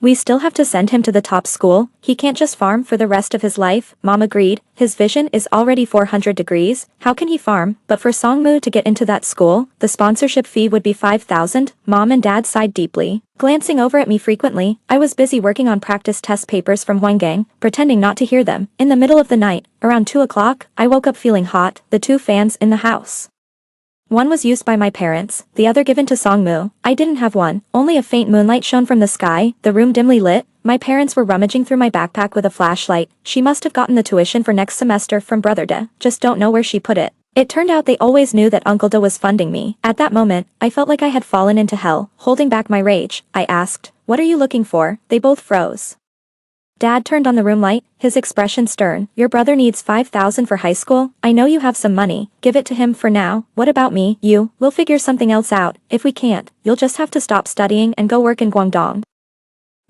we still have to send him to the top school. He can't just farm for the rest of his life. Mom agreed. His vision is already 400 degrees. How can he farm? But for Songmu to get into that school, the sponsorship fee would be 5,000. Mom and Dad sighed deeply. Glancing over at me frequently, I was busy working on practice test papers from Huanggang, pretending not to hear them. In the middle of the night, around 2 o'clock, I woke up feeling hot. The 2 fans in the house. One was used by my parents, the other given to Songmu. I didn't have one, only a faint moonlight shone from the sky, the room dimly lit. My parents were rummaging through my backpack with a flashlight. She must have gotten the tuition for next semester from Brother De, just don't know where she put it. It turned out they always knew that Uncle De was funding me. At that moment, I felt like I had fallen into hell. Holding back my rage, I asked, what are you looking for? They both froze. Dad turned on the room light, his expression stern. Your brother needs 5,000 for high school. I know you have some money. Give it to him for now. What about me? We'll figure something else out. If we can't, you'll just have to stop studying and go work in Guangdong.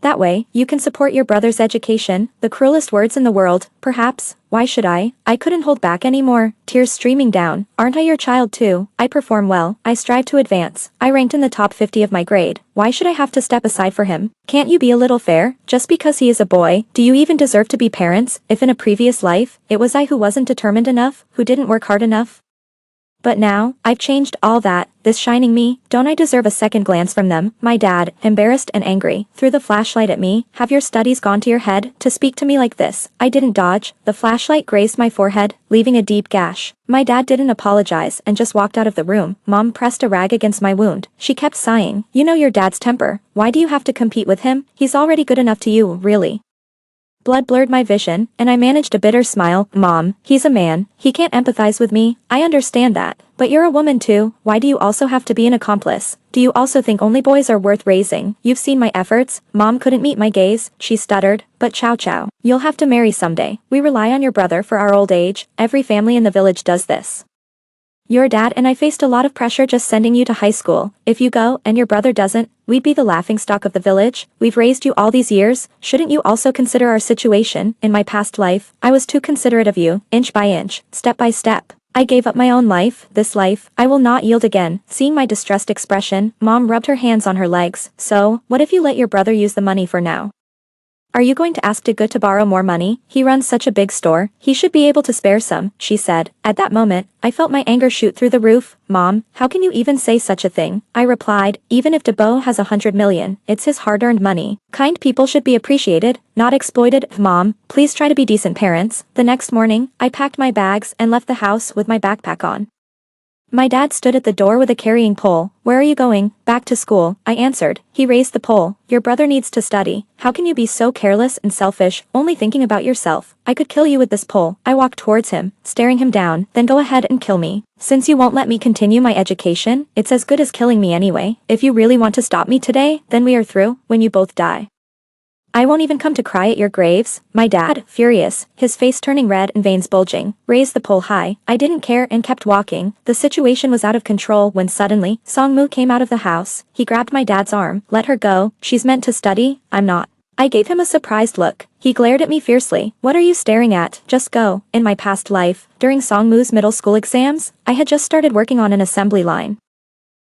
That way, you can support your brother's education. The cruelest words in the world, perhaps. Why should I? I couldn't hold back anymore, tears streaming down. Aren't I your child too? I perform well, I strive to advance, I ranked in the top 50 of my grade. Why should I have to step aside for him? Can't you be a little fair? Just because he is a boy, do you even deserve to be parents, if in a previous life, it was I who wasn't determined enough, who didn't work hard enough? But now, I've changed all that, this shining me, don't I deserve a second glance from them? My dad, embarrassed and angry, threw the flashlight at me. Have your studies gone to your head, to speak to me like this? I didn't dodge, the flashlight grazed my forehead, leaving a deep gash. My dad didn't apologize and just walked out of the room. Mom pressed a rag against my wound. She kept sighing. You know your dad's temper. Why do you have to compete with him? He's already good enough to you, really. Blood blurred my vision, and I managed a bitter smile. Mom, he's a man, he can't empathize with me, I understand that. But you're a woman too, why do you also have to be an accomplice? Do you also think only boys are worth raising? You've seen my efforts. Mom couldn't meet my gaze, she stuttered. But Chow Chow, you'll have to marry someday. We rely on your brother for our old age, every family in the village does this. Your dad and I faced a lot of pressure just sending you to high school. If you go, and your brother doesn't, we'd be the laughingstock of the village. We've raised you all these years, shouldn't you also consider our situation? In my past life, I was too considerate of you, inch by inch, step by step. I gave up my own life, this life, I will not yield again. Seeing my distressed expression, Mom rubbed her hands on her legs. So, what if you let your brother use the money for now? Are you going to ask Dagut to borrow more money? He runs such a big store, he should be able to spare some, she said. At that moment, I felt my anger shoot through the roof. Mom, how can you even say such a thing? I replied, even if Dabo has 100 million, it's his hard-earned money. Kind people should be appreciated, not exploited. Mom, please try to be decent parents. The next morning, I packed my bags and left the house with my backpack on. My dad stood at the door with a carrying pole. Where are you going? Back to school, I answered. He raised the pole. Your brother needs to study. How can you be so careless and selfish, only thinking about yourself? I could kill you with this pole. I walked towards him, staring him down. Then go ahead and kill me. Since you won't let me continue my education, it's as good as killing me anyway. If you really want to stop me today, then we are through, when you both die. I won't even come to cry at your graves. My dad, furious, his face turning red and veins bulging, raised the pole high. I didn't care and kept walking. The situation was out of control when suddenly, Songmu came out of the house. He grabbed my dad's arm. Let her go, she's meant to study, I'm not. I gave him a surprised look. He glared at me fiercely. What are you staring at? Just go. In my past life, during Songmu's middle school exams, I had just started working on an assembly line.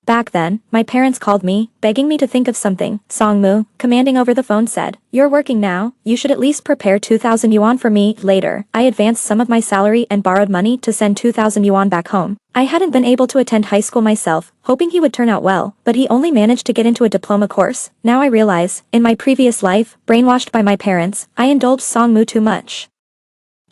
Back then, my parents called me, begging me to think of something. Songmu, commanding over the phone, said, "You're working now, you should at least prepare 2,000 yuan for me." Later, I advanced some of my salary and borrowed money to send 2,000 yuan back home. I hadn't been able to attend high school myself, hoping he would turn out well, but he only managed to get into a diploma course. Now I realize, in my previous life, brainwashed by my parents, I indulged Songmu too much.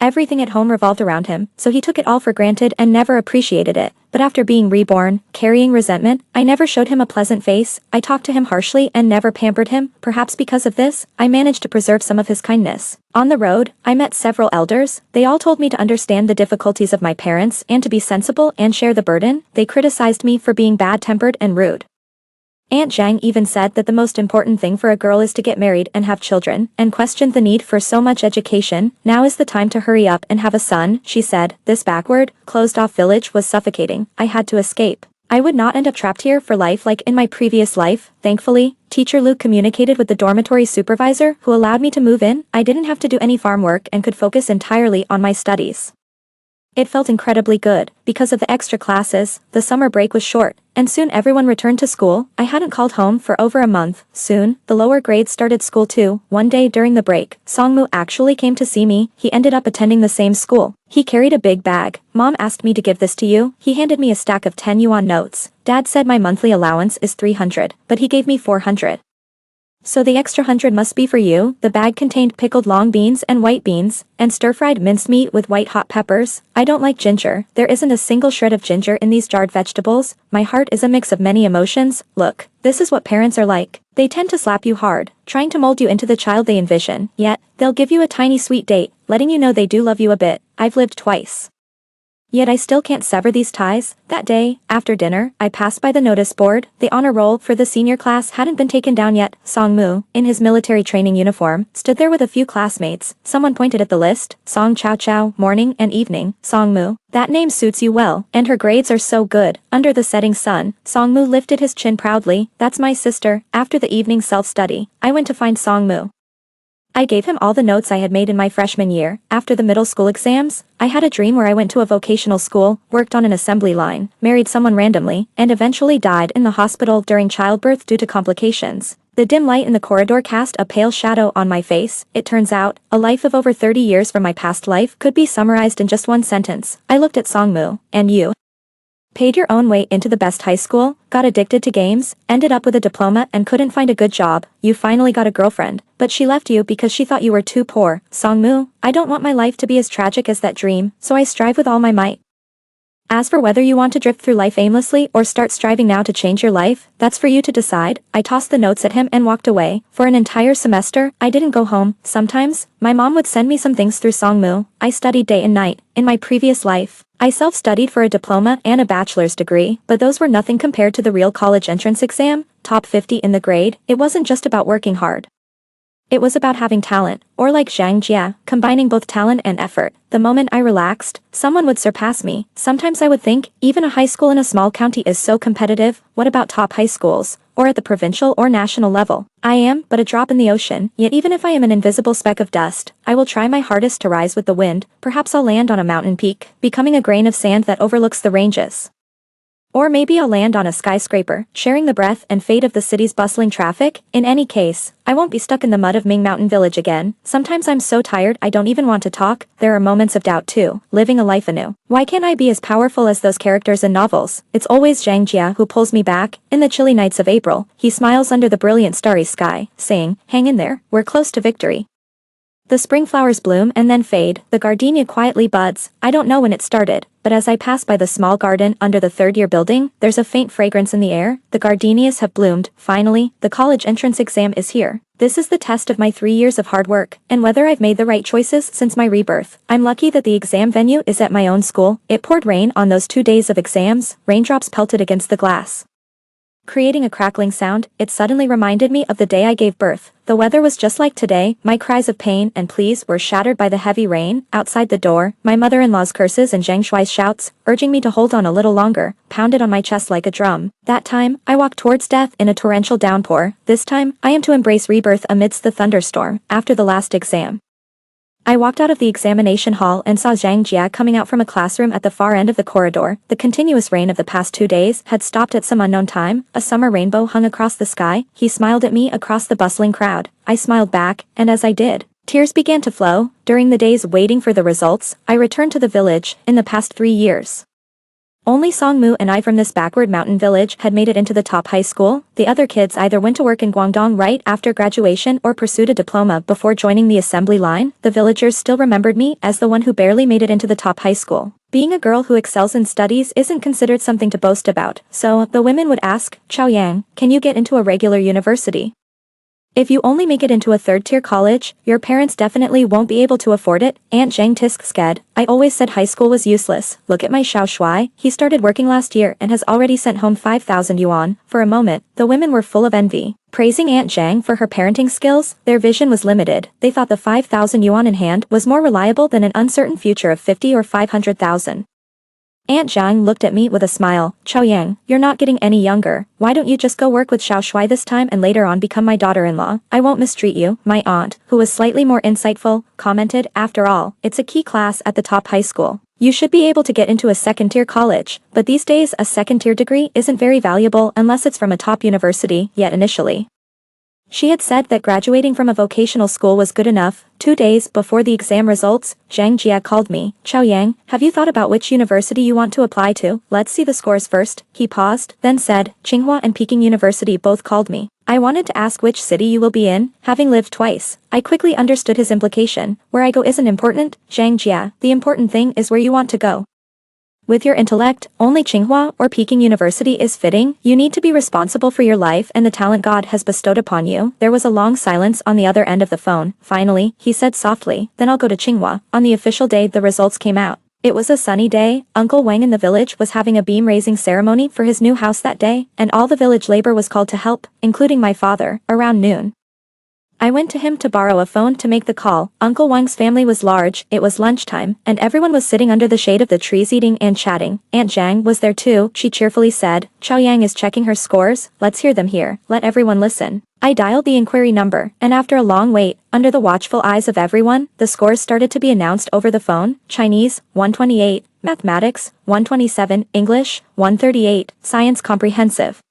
Everything at home revolved around him, so he took it all for granted and never appreciated it. But after being reborn, carrying resentment, I never showed him a pleasant face. I talked to him harshly and never pampered him. Perhaps because of this, I managed to preserve some of his kindness. On the road, I met several elders. They all told me to understand the difficulties of my parents and to be sensible and share the burden. They criticized me for being bad-tempered and rude. Aunt Zhang even said that the most important thing for a girl is to get married and have children, and questioned the need for so much education. Now is the time to hurry up and have a son, she said. This backward, closed-off village was suffocating. I had to escape. I would not end up trapped here for life like in my previous life. Thankfully, Teacher Luke communicated with the dormitory supervisor who allowed me to move in. I didn't have to do any farm work and could focus entirely on my studies. It felt incredibly good. Because of the extra classes, the summer break was short, and soon everyone returned to school. I hadn't called home for over a month. Soon, the lower grades started school too. One day during the break, Songmu actually came to see me. He ended up attending the same school. He carried a big bag. Mom asked me to give this to you. He handed me a stack of 10 yuan notes. Dad said my monthly allowance is 300, but he gave me 400. So the extra 100 must be for you. The bag contained pickled long beans and white beans, and stir-fried minced meat with white hot peppers. I don't like ginger. There isn't a single shred of ginger in these jarred vegetables. My heart is a mix of many emotions. Look, this is what parents are like. They tend to slap you hard, trying to mold you into the child they envision. Yet, they'll give you a tiny sweet date, letting you know they do love you a bit. I've lived twice. Yet I still can't sever these ties. That day, after dinner, I passed by the notice board. The honor roll for the senior class hadn't been taken down yet. Songmu, in his military training uniform, stood there with a few classmates. Someone pointed at the list. Song Chow Chow, morning and evening. Songmu, that name suits you well, and her grades are so good. Under the setting sun, Songmu lifted his chin proudly. That's my sister. After the evening self-study, I went to find Songmu. I gave him all the notes I had made in my freshman year. After the middle school exams, I had a dream where I went to a vocational school, worked on an assembly line, married someone randomly, and eventually died in the hospital during childbirth due to complications. The dim light in the corridor cast a pale shadow on my face. It turns out, a life of over 30 years from my past life could be summarized in just one sentence. I looked at Songmu, and you paid your own way into the best high school, got addicted to games, ended up with a diploma and couldn't find a good job. You finally got a girlfriend, but she left you because she thought you were too poor. Songmu, I don't want my life to be as tragic as that dream, so I strive with all my might. As for whether you want to drift through life aimlessly or start striving now to change your life, that's for you to decide. I tossed the notes at him and walked away. For an entire semester, I didn't go home. Sometimes, my mom would send me some things through Songmu. I studied day and night. In my previous life, I self-studied for a diploma and a bachelor's degree, but those were nothing compared to the real college entrance exam, top 50 in the grade. It wasn't just about working hard. It was about having talent, or like Zhang Jia, combining both talent and effort. The moment I relaxed, someone would surpass me. Sometimes I would think, even a high school in a small county is so competitive, what about top high schools, or at the provincial or national level? I am but a drop in the ocean, yet even if I am an invisible speck of dust, I will try my hardest to rise with the wind. Perhaps I'll land on a mountain peak, becoming a grain of sand that overlooks the ranges. Or maybe I'll land on a skyscraper, sharing the breath and fate of the city's bustling traffic. In any case, I won't be stuck in the mud of Ming Mountain Village again. Sometimes I'm so tired I don't even want to talk. There are moments of doubt too, living a life anew. Why can't I be as powerful as those characters in novels? It's always Zhang Jia who pulls me back. In the chilly nights of April, he smiles under the brilliant starry sky, saying, "Hang in there, we're close to victory." The spring flowers bloom and then fade, the gardenia quietly buds. I don't know when it started, but as I pass by the small garden under the third-year building, there's a faint fragrance in the air. The gardenias have bloomed. Finally, the college entrance exam is here. This is the test of my 3 years of hard work, and whether I've made the right choices since my rebirth. I'm lucky that the exam venue is at my own school. It poured rain on those 2 days of exams. Raindrops pelted against the glass, creating a crackling sound. It suddenly reminded me of the day I gave birth. The weather was just like today. My cries of pain and pleas were shattered by the heavy rain. Outside the door, my mother-in-law's curses and Zhang Shuai's shouts, urging me to hold on a little longer, pounded on my chest like a drum. That time, I walked towards death in a torrential downpour. This time, I am to embrace rebirth amidst the thunderstorm. After the last exam, I walked out of the examination hall and saw Zhang Jia coming out from a classroom at the far end of the corridor. The continuous rain of the past 2 days had stopped at some unknown time. A summer rainbow hung across the sky. He smiled at me across the bustling crowd. I smiled back, and as I did, tears began to flow. During the days waiting for the results, I returned to the village. In the past 3 years, only Songmu and I from this backward mountain village had made it into the top high school. The other kids either went to work in Guangdong right after graduation or pursued a diploma before joining the assembly line. The villagers still remembered me as the one who barely made it into the top high school. Being a girl who excels in studies isn't considered something to boast about, so the women would ask, "Chao Yang, can you get into a regular university? If you only make it into a third-tier college, your parents definitely won't be able to afford it." Aunt Zhang Tisk sked. I always said high school was useless. Look at my Xiao Shuai. He started working last year and has already sent home 5,000 yuan. For a moment, the women were full of envy, praising Aunt Zhang for her parenting skills. Their vision was limited. They thought the 5,000 yuan in hand was more reliable than an uncertain future of 50 or 500,000. Aunt Zhang looked at me with a smile. "Chao Yang, you're not getting any younger. Why don't you just go work with Xiao Shuai this time and later on become my daughter-in-law? I won't mistreat you." My aunt, who was slightly more insightful, commented, "After all, it's a key class at the top high school. You should be able to get into a second-tier college, but these days a second-tier degree isn't very valuable unless it's from a top university." Yet initially, she had said that graduating from a vocational school was good enough. 2 days before the exam results, Zhang Jia called me. "Chao Yang, have you thought about which university you want to apply to? Let's see the scores first." He paused, then said, "Tsinghua and Peking University both called me. I wanted to ask which city you will be in." Having lived twice, I quickly understood his implication. Where I go isn't important, Zhang Jia. The important thing is where you want to go. With your intellect, only Tsinghua or Peking University is fitting. You need to be responsible for your life and the talent God has bestowed upon you. There was a long silence on the other end of the phone. Finally, he said softly, "Then I'll go to Tsinghua." On the official day the results came out. It was a sunny day. Uncle Wang in the village was having a beam-raising ceremony for his new house that day, and all the village labor was called to help, including my father, around noon. I went to him to borrow a phone to make the call. Uncle Wang's family was large, it was lunchtime, and everyone was sitting under the shade of the trees eating and chatting. Aunt Zhang was there too, she cheerfully said. Chao Yang is checking her scores, let's hear them here, let everyone listen. I dialed the inquiry number, and after a long wait, under the watchful eyes of everyone, the scores started to be announced over the phone. Chinese, 128, Mathematics, 127, English, 138, Science Comprehensive,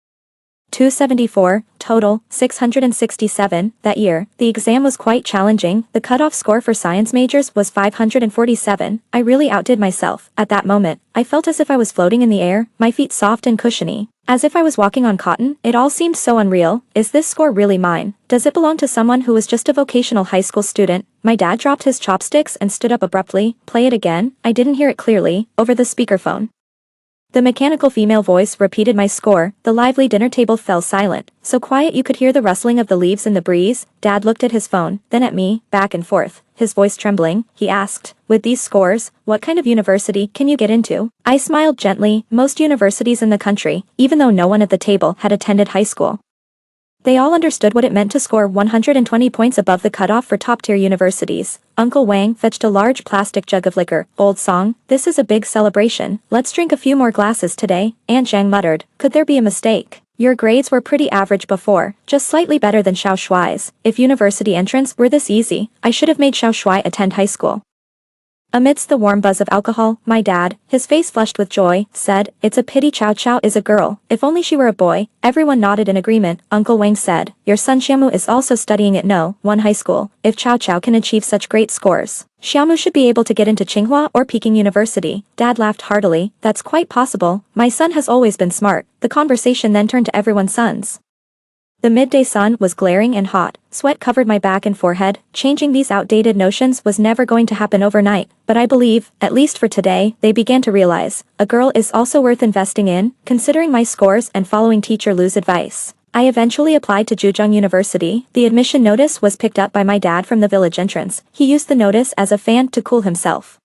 274, total, 667. That year, the exam was quite challenging. The cutoff score for science majors was 547. I really outdid myself. At that moment, I felt as if I was floating in the air, my feet soft and cushiony. As if I was walking on cotton, it all seemed so unreal. Is this score really mine? Does it belong to someone who was just a vocational high school student? My dad dropped his chopsticks and stood up abruptly. Play it again. I didn't hear it clearly, over the speakerphone. The mechanical female voice repeated my score. The lively dinner table fell silent, so quiet you could hear the rustling of the leaves in the breeze. Dad looked at his phone, then at me, back and forth, his voice trembling. He asked, with these scores, what kind of university can you get into? I smiled gently. Most universities in the country, even though no one at the table had attended high school. They all understood what it meant to score 120 points above the cutoff for top-tier universities. Uncle Wang fetched a large plastic jug of liquor. Old song, this is a big celebration. Let's drink a few more glasses today. Aunt Zhang muttered. Could there be a mistake? Your grades were pretty average before, just slightly better than Xiao Shuai's. If university entrance were this easy, I should have made Xiao Shuai attend high school. Amidst the warm buzz of alcohol, my dad, his face flushed with joy, said, it's a pity Chao Chao is a girl. If only she were a boy. Everyone nodded in agreement. Uncle Wang said, your son Xiaomu is also studying at No. 1 high school. If Chao Chao can achieve such great scores, Xiaomu should be able to get into Tsinghua or Peking University. Dad laughed heartily. That's quite possible. My son has always been smart. The conversation then turned to everyone's sons. The midday sun was glaring and hot. Sweat covered my back and forehead. Changing these outdated notions was never going to happen overnight, but I believe, at least for today, they began to realize, a girl is also worth investing in, considering my scores and following teacher Lu's advice. I eventually applied to Zhejiang University. The admission notice was picked up by my dad from the village entrance. He used the notice as a fan to cool himself.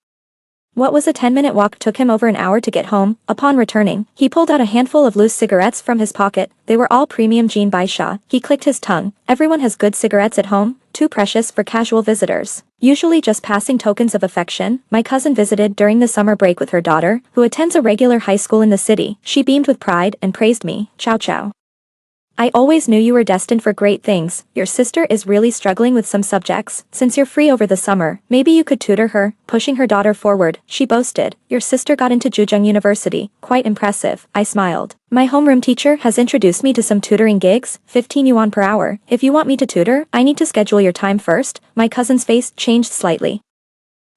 What was a 10-minute walk took him over an hour to get home. Upon returning, he pulled out a handful of loose cigarettes from his pocket. They were all premium Jean Baisha. He clicked his tongue. Everyone has good cigarettes at home, too precious for casual visitors. Usually just passing tokens of affection. My cousin visited during the summer break with her daughter, who attends a regular high school in the city. She beamed with pride and praised me. Ciao ciao. I always knew you were destined for great things. Your sister is really struggling with some subjects. Since you're free over the summer, maybe you could tutor her. Pushing her daughter forward, she boasted. Your sister got into Zhejiang University. Quite impressive. I smiled. My homeroom teacher has introduced me to some tutoring gigs, 15 yuan per hour. If you want me to tutor, I need to schedule your time first. My cousin's face changed slightly.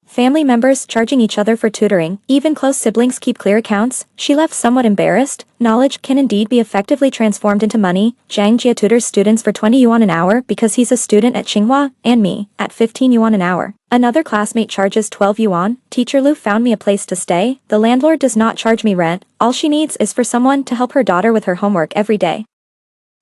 Family members charging each other for tutoring, even close siblings keep clear accounts. She left somewhat embarrassed. Knowledge can indeed be effectively transformed into money. Zhang Jia tutors students for 20 yuan an hour because he's a student at Tsinghua, and me, at 15 yuan an hour. Another classmate charges 12 yuan. Teacher Lu found me a place to stay. The landlord does not charge me rent. All she needs is for someone to help her daughter with her homework every day.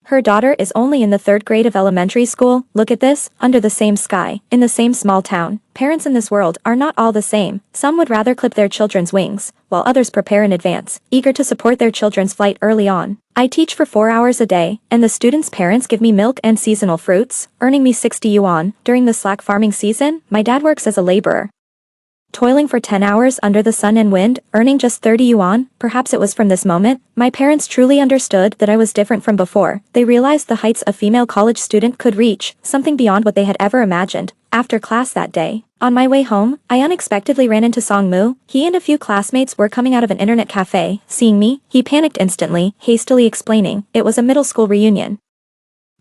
Her daughter is only in the 3rd grade of elementary school. Look at this, under the same sky, in the same small town. Parents in this world are not all the same. Some would rather clip their children's wings, while others prepare in advance, eager to support their children's flight early on. I teach for 4 hours a day, and the students' parents give me milk and seasonal fruits, earning me 60 yuan. During the slack farming season, my dad works as a laborer, toiling for 10 hours under the sun and wind, earning just 30 yuan. Perhaps it was from this moment, my parents truly understood that I was different from before. They realized the heights a female college student could reach, something beyond what they had ever imagined. After class that day, on my way home, I unexpectedly ran into Song Mu. He and a few classmates were coming out of an internet cafe. Seeing me, he panicked instantly, hastily explaining, it was a middle school reunion.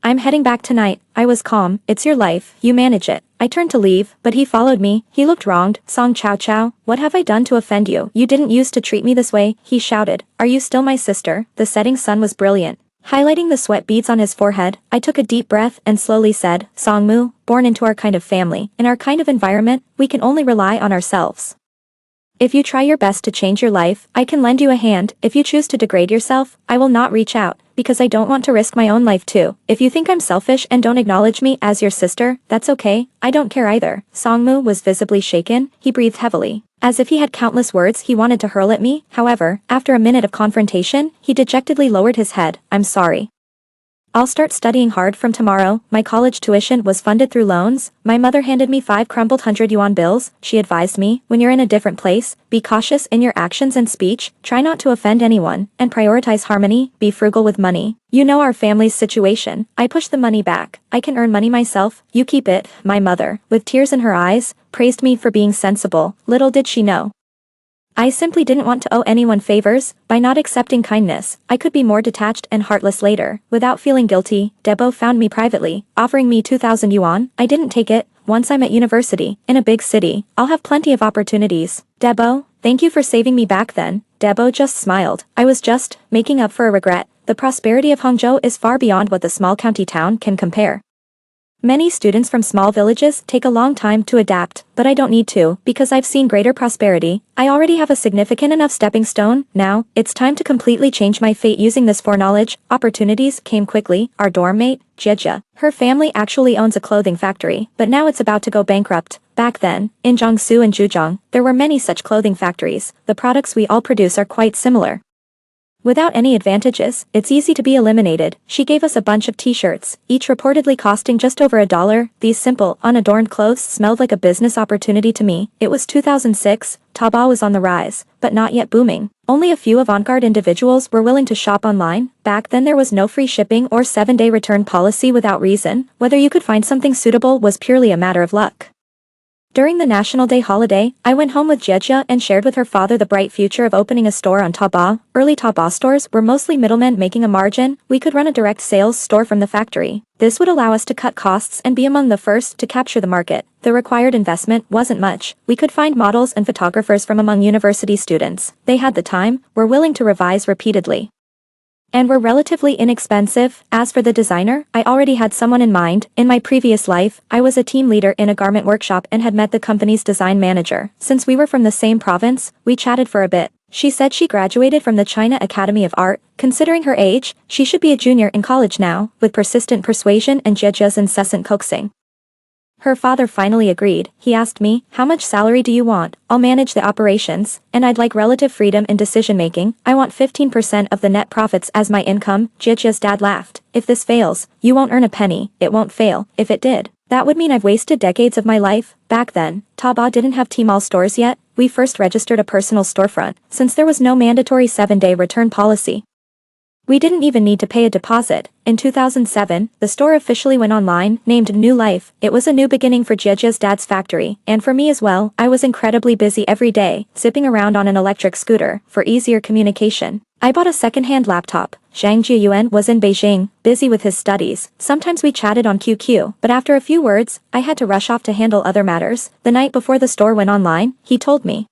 I'm heading back tonight. I was calm. It's your life, you manage it. I turned to leave, but he followed me. He looked wronged. Song Chao Chao, what have I done to offend you? You didn't used to treat me this way, he shouted. Are you still my sister? The setting sun was brilliant, highlighting the sweat beads on his forehead. I took a deep breath and slowly said, Song Mu, born into our kind of family, in our kind of environment, we can only rely on ourselves. If you try your best to change your life, I can lend you a hand. If you choose to degrade yourself, I will not reach out, because I don't want to risk my own life too. If you think I'm selfish and don't acknowledge me as your sister, that's okay, I don't care either. Songmu was visibly shaken. He breathed heavily, as if he had countless words he wanted to hurl at me. However, after a minute of confrontation, he dejectedly lowered his head. I'm sorry. I'll start studying hard from tomorrow. My college tuition was funded through loans. My mother handed me 5 crumpled 100 yuan bills. She advised me, when you're in a different place, be cautious in your actions and speech, try not to offend anyone, and prioritize harmony, be frugal with money. You know our family's situation. I push the money back. I can earn money myself, you keep it. My mother, with tears in her eyes, praised me for being sensible. Little did she know, I simply didn't want to owe anyone favors. By not accepting kindness, I could be more detached and heartless later. Without feeling guilty, Debo found me privately, offering me 2,000 yuan. I didn't take it. Once I'm at university, in a big city, I'll have plenty of opportunities. Debo, thank you for saving me back then. Debo just smiled. I was just making up for a regret. The prosperity of Hangzhou is far beyond what the small county town can compare. Many students from small villages take a long time to adapt, but I don't need to, because I've seen greater prosperity. I already have a significant enough stepping stone. Now, it's time to completely change my fate using this foreknowledge. Opportunities came quickly. Our dorm mate, Jieja, her family actually owns a clothing factory, but now it's about to go bankrupt. Back then, in Jiangsu and Zhejiang, there were many such clothing factories. The products we all produce are quite similar. Without any advantages, it's easy to be eliminated. She gave us a bunch of t-shirts, each reportedly costing just over $1. These simple, unadorned clothes smelled like a business opportunity to me. It was 2006, Taobao was on the rise, but not yet booming. Only a few avant-garde individuals were willing to shop online. Back then there was no free shipping or 7-day return policy without reason. Whether you could find something suitable was purely a matter of luck. During the National Day holiday, I went home with Jieja and shared with her father the bright future of opening a store on Taobao. Early Taobao stores were mostly middlemen making a margin. We could run a direct sales store from the factory. This would allow us to cut costs and be among the first to capture the market. The required investment wasn't much. We could find models and photographers from among university students. They had the time, were willing to revise repeatedly, and were relatively inexpensive. As for the designer, I already had someone in mind. In my previous life, I was a team leader in a garment workshop and had met the company's design manager. Since we were from the same province, we chatted for a bit. She said she graduated from the China Academy of Art. Considering her age, she should be a junior in college now. With persistent persuasion and Jieja's incessant coaxing, her father finally agreed. He asked me, how much salary do you want? I'll manage the operations, and I'd like relative freedom in decision-making. I want 15% of the net profits as my income. Jieja's dad laughed. If this fails, you won't earn a penny. It won't fail. If it did, that would mean I've wasted decades of my life. Back then, Taobao didn't have Tmall stores yet. We first registered a personal storefront, since there was no mandatory 7-day return policy. We didn't even need to pay a deposit. In 2007, the store officially went online, named New Life. It was a new beginning for Jieja's dad's factory, and for me as well. I was incredibly busy every day, zipping around on an electric scooter, for easier communication. I bought a second-hand laptop. Zhang Jiayuan was in Beijing, busy with his studies. Sometimes we chatted on QQ, but after a few words, I had to rush off to handle other matters. The night before the store went online, he told me,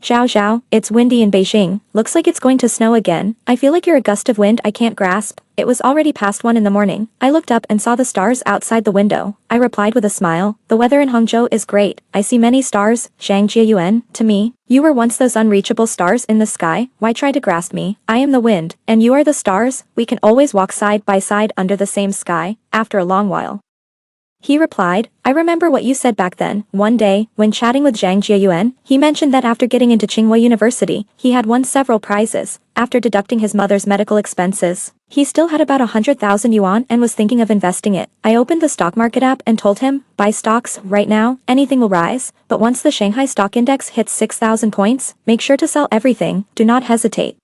Zhao Zhao, it's windy in Beijing. Looks like it's going to snow again. I feel like you're a gust of wind I can't grasp. It was already past 1 in the morning. I looked up and saw the stars outside the window. I replied with a smile. The weather in Hangzhou is great. I see many stars. Zhang Jiayuan, to me, you were once those unreachable stars in the sky. Why try to grasp me? I am the wind, and you are the stars. We can always walk side by side under the same sky. After a long while, he replied, I remember what you said back then. One day, when chatting with Zhang Jiayuan, he mentioned that after getting into Tsinghua University, he had won several prizes. After deducting his mother's medical expenses, he still had about 100,000 yuan and was thinking of investing it. I opened the stock market app and told him, buy stocks, right now, anything will rise. But once the Shanghai stock index hits 6,000 points, make sure to sell everything, do not hesitate.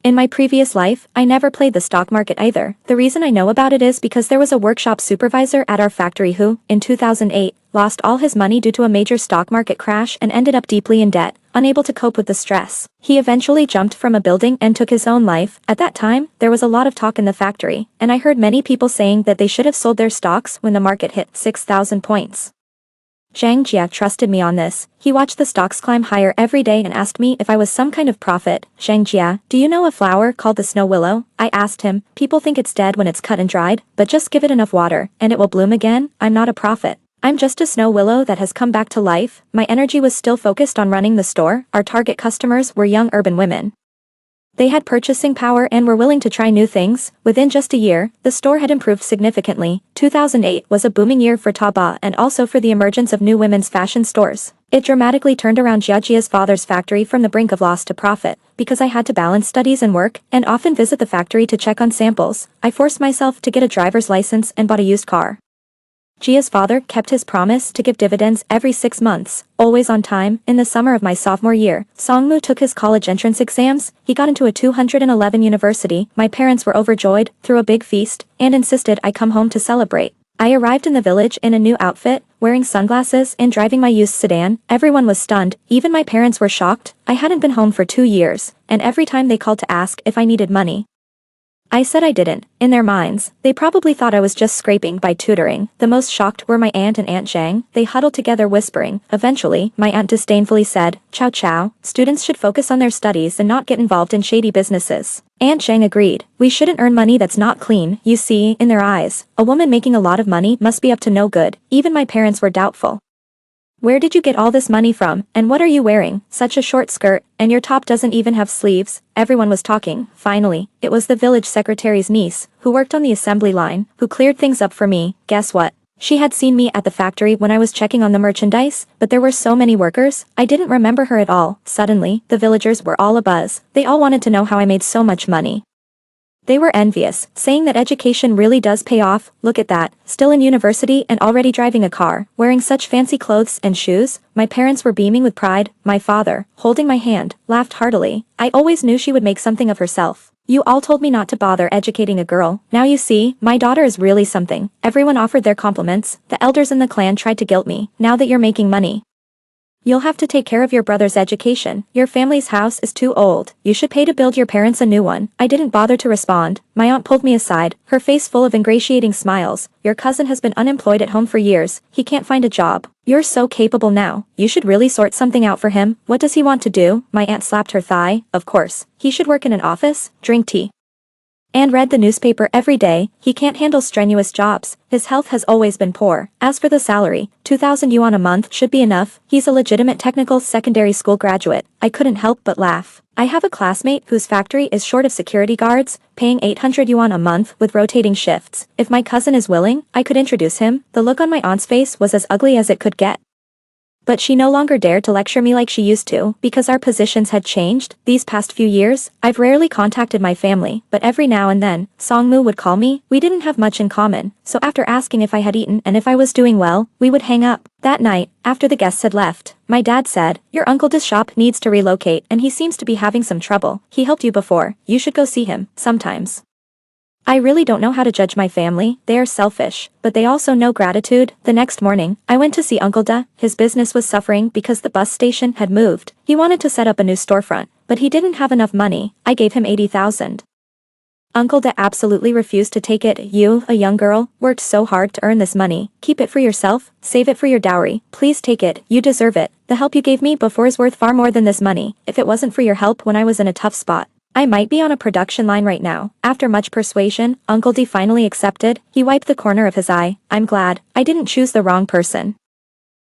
In my previous life, I never played the stock market either. The reason I know about it is because there was a workshop supervisor at our factory who, in 2008, lost all his money due to a major stock market crash and ended up deeply in debt, unable to cope with the stress. He eventually jumped from a building and took his own life. At that time, there was a lot of talk in the factory, and I heard many people saying that they should have sold their stocks when the market hit 6,000 points. Zhang Jia trusted me on this. He watched the stocks climb higher every day and asked me if I was some kind of prophet. Zhang Jia, do you know a flower called the snow willow? I asked him. People think it's dead when it's cut and dried, but just give it enough water, and it will bloom again. I'm not a prophet. I'm just a snow willow that has come back to life. My energy was still focused on running the store. Our target customers were young urban women. They had purchasing power and were willing to try new things. Within just a year, the store had improved significantly. 2008 was a booming year for Taobao and also for the emergence of new women's fashion stores. It dramatically turned around Jiajia's father's factory from the brink of loss to profit. Because I had to balance studies and work, and often visit the factory to check on samples, I forced myself to get a driver's license and bought a used car. Jia's father kept his promise to give dividends every 6 months, always on time. In the summer of my sophomore year, Songmu took his college entrance exams. He got into a 211 university. My parents were overjoyed, threw a big feast, and insisted I come home to celebrate. I arrived in the village in a new outfit, wearing sunglasses and driving my used sedan. Everyone was stunned, even my parents were shocked. I hadn't been home for 2 years, and every time they called to ask if I needed money, I said I didn't. In their minds, they probably thought I was just scraping by tutoring. The most shocked were my aunt and Aunt Zhang. They huddled together whispering. Eventually, my aunt disdainfully said, "Chow chow, students should focus on their studies and not get involved in shady businesses." Aunt Zhang agreed. We shouldn't earn money that's not clean. You see, in their eyes, a woman making a lot of money must be up to no good. Even my parents were doubtful. Where did you get all this money from, and what are you wearing? Such a short skirt, and your top doesn't even have sleeves. Everyone was talking. Finally, it was the village secretary's niece, who worked on the assembly line, who cleared things up for me. Guess what? She had seen me at the factory when I was checking on the merchandise, but there were so many workers, I didn't remember her at all. Suddenly, the villagers were all abuzz. They all wanted to know how I made so much money. They were envious, saying that education really does pay off. Look at that, still in university and already driving a car, wearing such fancy clothes and shoes. My parents were beaming with pride. My father, holding my hand, laughed heartily. I always knew she would make something of herself. You all told me not to bother educating a girl. Now you see, my daughter is really something. Everyone offered their compliments. The elders in the clan tried to guilt me. Now that you're making money, you'll have to take care of your brother's education. Your family's house is too old. You should pay to build your parents a new one. I didn't bother to respond. My aunt pulled me aside, her face full of ingratiating smiles. Your cousin has been unemployed at home for years. He can't find a job. You're so capable now. You should really sort something out for him. What does he want to do? My aunt slapped her thigh. Of course. He should work in an office, drink tea, and read the newspaper every day. He can't handle strenuous jobs. His health has always been poor. As for the salary, 2,000 yuan a month should be enough. He's a legitimate technical secondary school graduate. I couldn't help but laugh. I have a classmate whose factory is short of security guards, paying 800 yuan a month with rotating shifts. If my cousin is willing, I could introduce him. The look on my aunt's face was as ugly as it could get. But she no longer dared to lecture me like she used to, because our positions had changed. These past few years, I've rarely contacted my family, but every now and then, Songmu would call me. We didn't have much in common, so after asking if I had eaten and if I was doing well, we would hang up. That night, after the guests had left, my dad said, "Your uncle's shop needs to relocate and he seems to be having some trouble. He helped you before. You should go see him, sometimes." I really don't know how to judge my family. They are selfish, but they also know gratitude. The next morning, I went to see Uncle Da. His business was suffering because the bus station had moved. He wanted to set up a new storefront, but he didn't have enough money. I gave him 80,000. Uncle Da absolutely refused to take it. "You, a young girl, worked so hard to earn this money. Keep it for yourself, save it for your dowry. Please take it, you deserve it. The help you gave me before is worth far more than this money. If it wasn't for your help when I was in a tough spot, I might be on a production line right now." After much persuasion, Uncle D finally accepted. He wiped the corner of his eye. "I'm glad. I didn't choose the wrong person.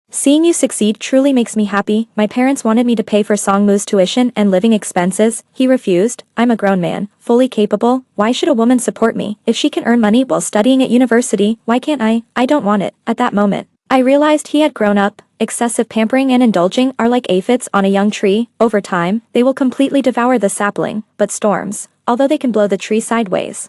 Seeing you succeed truly makes me happy." My parents wanted me to pay for Songmu's tuition and living expenses. He refused. "I'm a grown man, fully capable. Why should a woman support me? If she can earn money while studying at university, why can't I? I don't want it." At that moment, I realized he had grown up. Excessive pampering and indulging are like aphids on a young tree. Over time, they will completely devour the sapling. But storms, although they can blow the tree sideways,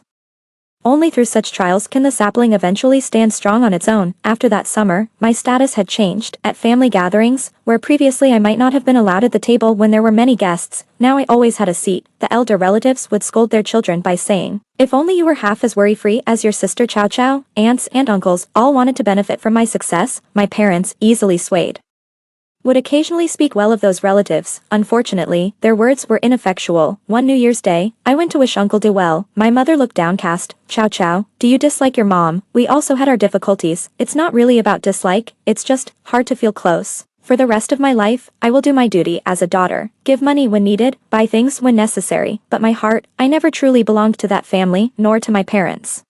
only through such trials can the sapling eventually stand strong on its own. After that summer, my status had changed. At family gatherings, where previously I might not have been allowed at the table when there were many guests, now I always had a seat. The elder relatives would scold their children by saying, "If only you were half as worry-free as your sister Chow Chow." Aunts and uncles all wanted to benefit from my success. My parents, easily swayed, would occasionally speak well of those relatives. Unfortunately, their words were ineffectual. One New Year's Day, I went to wish Uncle De well. My mother looked downcast. "Chow Chow, do you dislike your mom?" "We also had our difficulties. It's not really about dislike, it's just hard to feel close. For the rest of my life, I will do my duty as a daughter, give money when needed, buy things when necessary. But my heart, I never truly belonged to that family, nor to my parents."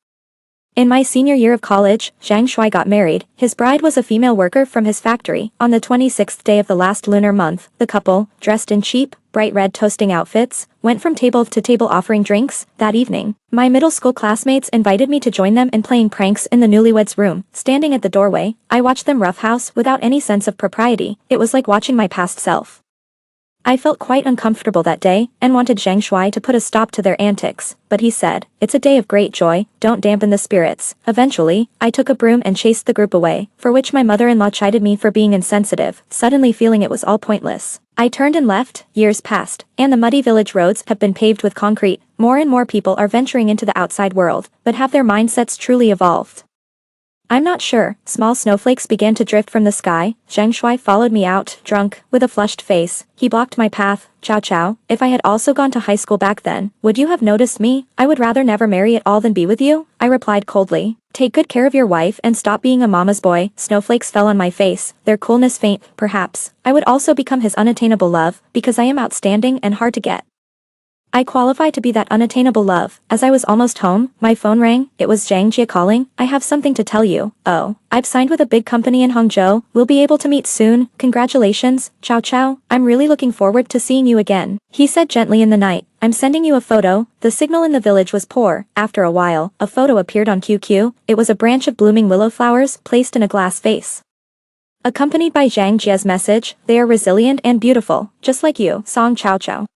In my senior year of college, Zhang Shuai got married. His bride was a female worker from his factory. On the 26th day of the last lunar month, the couple, dressed in cheap, bright red toasting outfits, went from table to table offering drinks. That evening, my middle school classmates invited me to join them in playing pranks in the newlyweds' room. Standing at the doorway, I watched them roughhouse without any sense of propriety. It was like watching my past self. I felt quite uncomfortable that day, and wanted Zhang Shuai to put a stop to their antics, but he said, "It's a day of great joy, don't dampen the spirits." Eventually, I took a broom and chased the group away, for which my mother-in-law chided me for being insensitive, suddenly feeling it was all pointless. I turned and left. Years passed, and the muddy village roads have been paved with concrete. More and more people are venturing into the outside world, but have their mindsets truly evolved? I'm not sure. Small snowflakes began to drift from the sky. Zhang Shuai followed me out, drunk, with a flushed face. He blocked my path. Chow chow. If I had also gone to high school back then, would you have noticed me? I would rather never marry at all than be with you, I replied coldly. Take good care of your wife and stop being a mama's boy. Snowflakes fell on my face, their coolness faint, perhaps. I would also become his unattainable love, because I am outstanding and hard to get. I qualify to be that unattainable love. As I was almost home, my phone rang. It was Zhang Jie calling. I have something to tell you. Oh, I've signed with a big company in Hangzhou. We'll be able to meet soon. Congratulations, Chow Chow. I'm really looking forward to seeing you again. He said gently in the night. I'm sending you a photo. The signal in the village was poor. After a while, a photo appeared on QQ. It was a branch of blooming willow flowers placed in a glass vase. Accompanied by Zhang Jie's message, they are resilient and beautiful, just like you, Song Chow Chow.